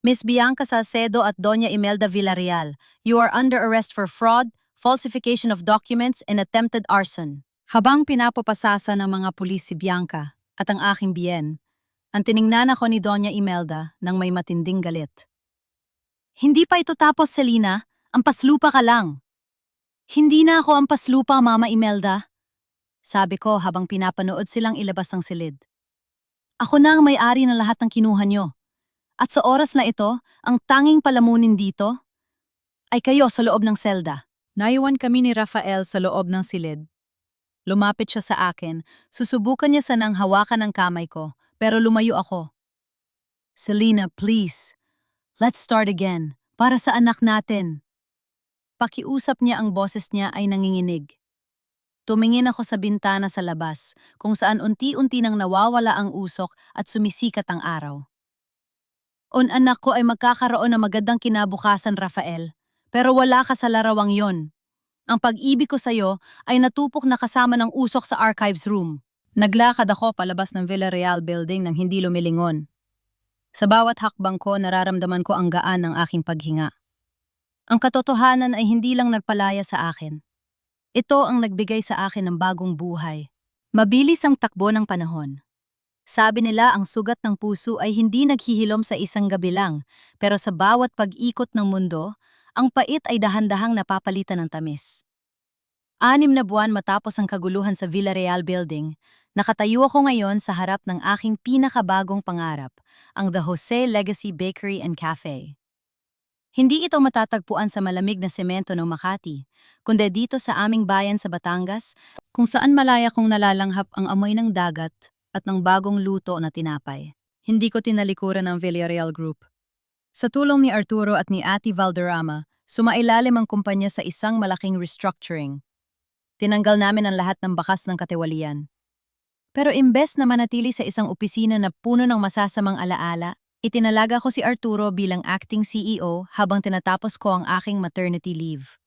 Miss Bianca Salcedo at Doña Imelda Villarreal, you are under arrest for fraud, falsification of documents, and attempted arson. Habang pinapapasasa ng mga pulis si Bianca at ang aking biyen, ang tiningnan ako ni Doña Imelda nang may matinding galit. Hindi pa ito tapos, Selina. Ang paslupa ka lang. Hindi na ako ang paslupa, Mama Imelda. Sabi ko habang pinapanood silang ilabas ang silid. Ako na ang may-ari ng lahat ng kinuha nyo. At sa oras na ito, ang tanging palamunin dito ay kayo sa loob ng selda. Naiwan kami ni Rafael sa loob ng silid. Lumapit siya sa akin, susubukan niya sanang hawakan ang kamay ko, pero lumayo ako. Selina, please. Let's start again, para sa anak natin. Pakiusap niya, ang boses niya ay nanginginig. Tumingin ako sa bintana sa labas, kung saan unti-unti nang nawawala ang usok at sumisikat ang araw. Anak ko ay magkakaroon ng magandang kinabukasan, Rafael, pero wala ka sa larawang yon. Ang pag-ibig ko sa'yo ay natupok na kasama ng usok sa archives room. Naglakad ako palabas ng Villarreal building nang hindi lumilingon. Sa bawat hakbang ko, nararamdaman ko ang gaan ng aking paghinga. Ang katotohanan ay hindi lang nagpalaya sa akin. Ito ang nagbigay sa akin ng bagong buhay. Mabilis ang takbo ng panahon. Sabi nila ang sugat ng puso ay hindi naghihilom sa isang gabi lang, pero sa bawat pag-ikot ng mundo, ang pait ay dahan-dahang napapalitan ng tamis. 6 na buwan matapos ang kaguluhan sa Villarreal building, Nakatayo ako ngayon sa harap ng aking pinakabagong pangarap, ang The Jose Legacy Bakery and Cafe. Hindi ito matatagpuan sa malamig na semento ng Makati, kundi dito sa aming bayan sa Batangas, kung saan malaya kong nalalanghap ang amoy ng dagat at ng bagong luto na tinapay. Hindi ko tinalikuran ang Villarreal Group. Sa tulong ni Arturo at ni Ate Valderrama, sumailalim ang kumpanya sa isang malaking restructuring. Tinanggal namin ang lahat ng bakas ng katiwalian. Pero imbes na manatili sa isang opisina na puno ng masasamang alaala, itinalaga ko si Arturo bilang acting CEO habang tinatapos ko ang aking maternity leave.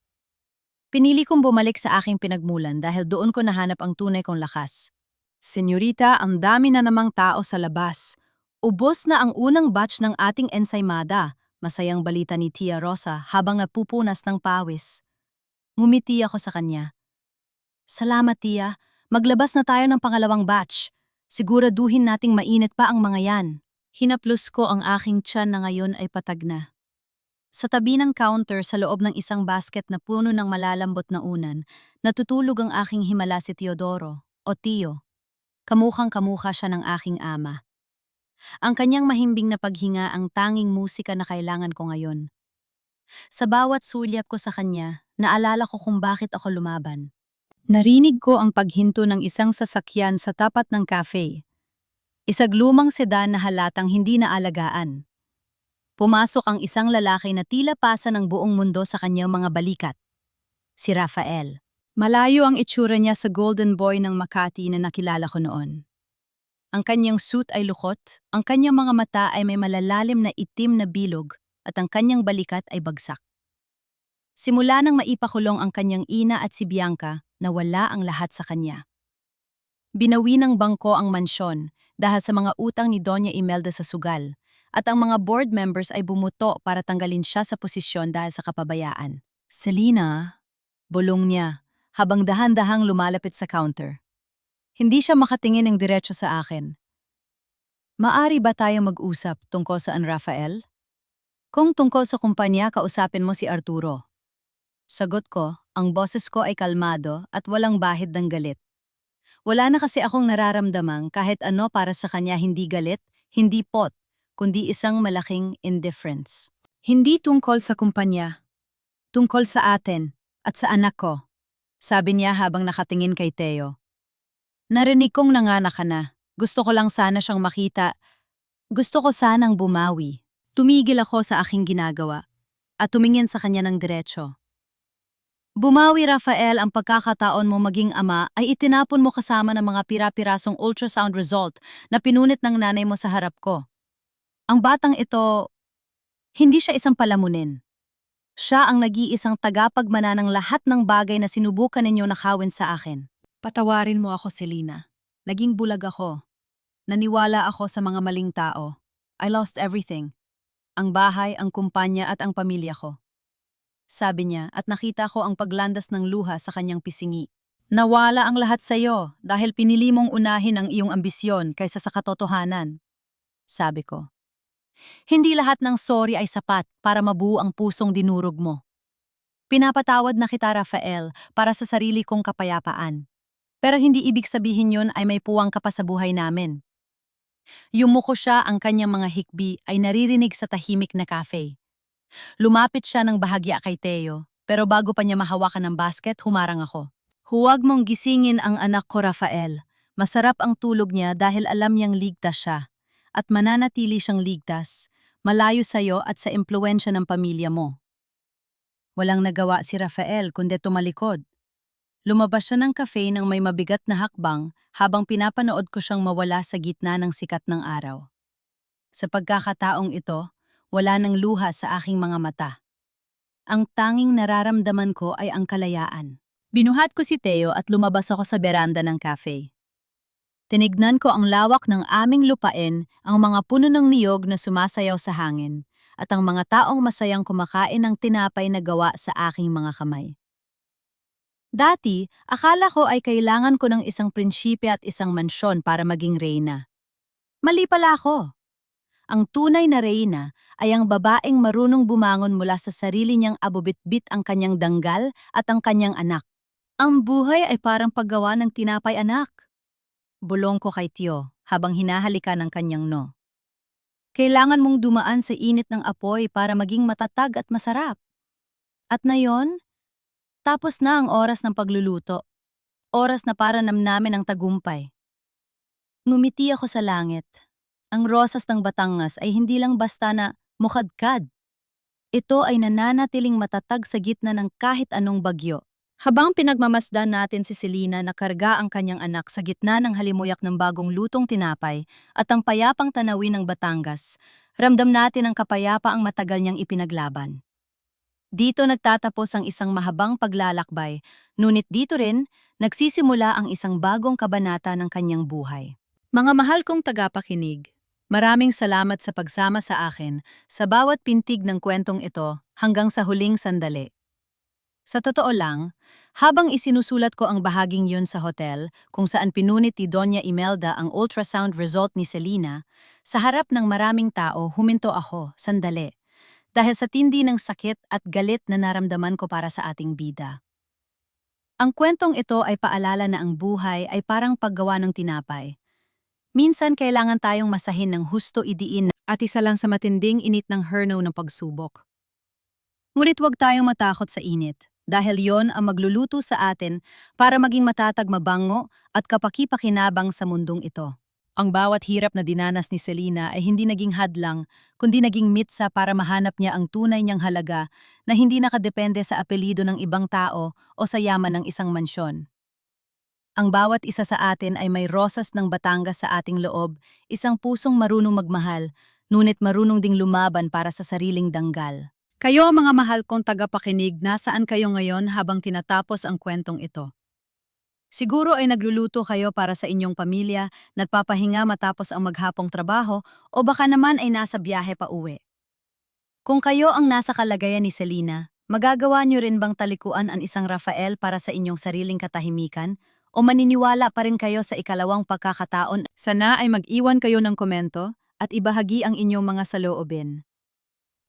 Pinili kong bumalik sa aking pinagmulan dahil doon ko nahanap ang tunay kong lakas. Senyorita, ang dami na namang tao sa labas. Ubos na ang unang batch ng ating ensaymada, masayang balita ni Tia Rosa habang napupunas ng pawis. Ngumiti ako sa kanya. Salamat, Tia. Maglabas na tayo ng pangalawang batch. Siguraduhin nating mainit pa ang mga yan. Hinaplos ko ang aking tiyan na ngayon ay patag na. Sa tabi ng counter sa loob ng isang basket na puno ng malalambot na unan, natutulog ang aking himala si Teodoro, o Tio. Kamukhang-kamukha siya ng aking ama. Ang kanyang mahimbing na paghinga ang tanging musika na kailangan ko ngayon. Sa bawat sulyap ko sa kanya, naalala ko kung bakit ako lumaban. Narinig ko ang paghinto ng isang sasakyan sa tapat ng cafe. Isang lumang sedan na halatang hindi naalagaan. Pumasok ang isang lalaki na tila pasa ng buong mundo sa kanyang mga balikat. Si Rafael. Malayo ang itsura niya sa golden boy ng Makati na nakilala ko noon. Ang kanyang suit ay lukot, ang kanyang mga mata ay may malalalim na itim na bilog, at ang kanyang balikat ay bagsak. Simula nang maipakulong ang kanyang ina at si Bianca, nawala ang lahat sa kanya. Binawi ng bangko ang mansyon dahil sa mga utang ni Doña Imelda sa sugal, at ang mga board members ay bumuto para tanggalin siya sa posisyon dahil sa kapabayaan. Selena, bulong niya, habang dahan-dahang lumalapit sa counter. Hindi siya makatingin ng diretso sa akin. Maari ba tayo mag-usap tungkol saan, Rafael? Kung tungkol sa kumpanya, kausapin mo si Arturo. Sagot ko, ang boses ko ay kalmado at walang bahid ng galit. Wala na kasi akong nararamdamang kahit ano para sa kanya, hindi galit, hindi pot, kundi isang malaking indifference. Hindi tungkol sa kumpanya. Tungkol sa atin at sa anak ko, sabi niya habang nakatingin kay Teo. Narinig kong nanganak ka na. Gusto ko lang sana siyang makita. Gusto ko sanang bumawi. Tumigil ako sa aking ginagawa at tumingin sa kanya ng diretso. Bumawi, Rafael, ang pagkakataon mo maging ama ay itinapon mo kasama ng mga pira-pirasong ultrasound result na pinunit ng nanay mo sa harap ko. Ang batang ito, hindi siya isang palamunin. Siya ang nag-iisang tagapagmana ng lahat ng bagay na sinubukan ninyo nakawin sa akin. Patawarin mo ako, Selena. Naging bulag ako. Naniwala ako sa mga maling tao. I lost everything. Ang bahay, ang kumpanya at ang pamilya ko. Sabi niya at nakita ko ang paglandas ng luha sa kanyang pisingi. Nawala ang lahat sa iyo dahil pinili mong unahin ang iyong ambisyon kaysa sa katotohanan. Sabi ko. Hindi lahat ng sorry ay sapat para mabuo ang pusong dinurog mo. Pinapatawad na kita, Rafael, para sa sarili kong kapayapaan. Pero hindi ibig sabihin yun ay may puwang ka pa sa buhay namin. Yumuko siya, ang kanyang mga hikbi ay naririnig sa tahimik na cafe. Lumapit siya ng bahagya kay Teo, pero bago pa niya mahawakan ng basket, humarang ako. Huwag mong gisingin ang anak ko, Rafael. Masarap ang tulog niya dahil alam niyang ligtas siya. At mananatili siyang ligtas, malayo sa iyo at sa impluwensya ng pamilya mo. Walang nagawa si Rafael kundi tumalikod. Lumabas siya ng cafe nang may mabigat na hakbang habang pinapanood ko siyang mawala sa gitna ng sikat ng araw. Sa pagkakataong ito, wala nang luha sa aking mga mata. Ang tanging nararamdaman ko ay ang kalayaan. Binuhat ko si Teo at lumabas ako sa beranda ng cafe. Tinignan ko ang lawak ng aming lupain, ang mga puno ng niyog na sumasayaw sa hangin, at ang mga taong masayang kumakain ng tinapay na gawa sa aking mga kamay. Dati, akala ko ay kailangan ko ng isang prinsipe at isang mansyon para maging reyna. Mali pala ako. Ang tunay na reyna ay ang babaeng marunong bumangon mula sa sarili niyang abubitbit ang kanyang danggal at ang kanyang anak. Ang buhay ay parang paggawa ng tinapay, anak. Bulong ko kay Tio habang hinahalika ng kanyang no. Kailangan mong dumaan sa init ng apoy para maging matatag at masarap. At ngayon, tapos na ang oras ng pagluluto. Oras na para namnamin ang tagumpay. Ngumiti ako sa langit. Ang rosas ng Batangas ay hindi lang basta na mukadkad. Ito ay nananatiling matatag sa gitna ng kahit anong bagyo. Habang pinagmamasdan natin si Selena na karga ang kanyang anak sa gitna ng halimuyak ng bagong lutong tinapay at ang payapang tanawin ng Batangas, ramdam natin ang kapayapaang matagal niyang ipinaglaban. Dito nagtatapos ang isang mahabang paglalakbay, ngunit dito rin nagsisimula ang isang bagong kabanata ng kanyang buhay. Mga mahal kong tagapakinig, maraming salamat sa pagsama sa akin sa bawat pintig ng kwentong ito hanggang sa huling sandali. Sa totoo lang, habang isinusulat ko ang bahaging yun sa hotel kung saan pinunit ni Doña Imelda ang ultrasound result ni Selena, sa harap ng maraming tao huminto ako, sandali, dahil sa tindi ng sakit at galit na naramdaman ko para sa ating bida. Ang kwentong ito ay paalala na ang buhay ay parang paggawa ng tinapay. Minsan kailangan tayong masahin ng husto idiin at isa lang sa matinding init ng herno ng pagsubok. Ngunit huwag tayong matakot sa init, dahil yon ang magluluto sa atin para maging matatag, mabango at kapaki-pakinabang sa mundong ito. Ang bawat hirap na dinanas ni Selena ay hindi naging hadlang, kundi naging mitsa para mahanap niya ang tunay niyang halaga na hindi nakadepende sa apelyido ng ibang tao o sa yaman ng isang mansyon. Ang bawat isa sa atin ay may rosas ng Batangas sa ating loob, isang pusong marunong magmahal, ngunit marunong ding lumaban para sa sariling danggal. Kayo mga mahal kong tagapakinig, nasaan kayo ngayon habang tinatapos ang kwentong ito? Siguro ay nagluluto kayo para sa inyong pamilya, nagpapahinga matapos ang maghapong trabaho, o baka naman ay nasa biyahe pa uwi. Kung kayo ang nasa kalagayan ni Selena, magagawa niyo rin bang talikuan ang isang Rafael para sa inyong sariling katahimikan? O maniniwala pa rin kayo sa ikalawang pagkakataon? Sana ay mag-iwan kayo ng komento at ibahagi ang inyong mga saloobin.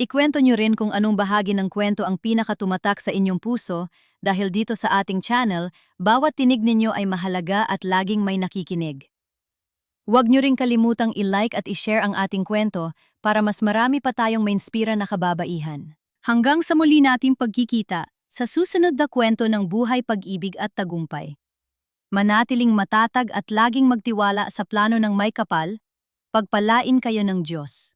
Ikwento nyo rin kung anong bahagi ng kwento ang pinakatumatak sa inyong puso dahil dito sa ating channel, bawat tinig ninyo ay mahalaga at laging may nakikinig. Huwag nyo rin kalimutang i-like at i-share ang ating kwento para mas marami pa tayong mainspira na kababaihan. Hanggang sa muli nating pagkikita sa susunod na kwento ng buhay, pag-ibig at tagumpay. Manatiling matatag at laging magtiwala sa plano ng may kapal, pagpalain kayo ng Diyos.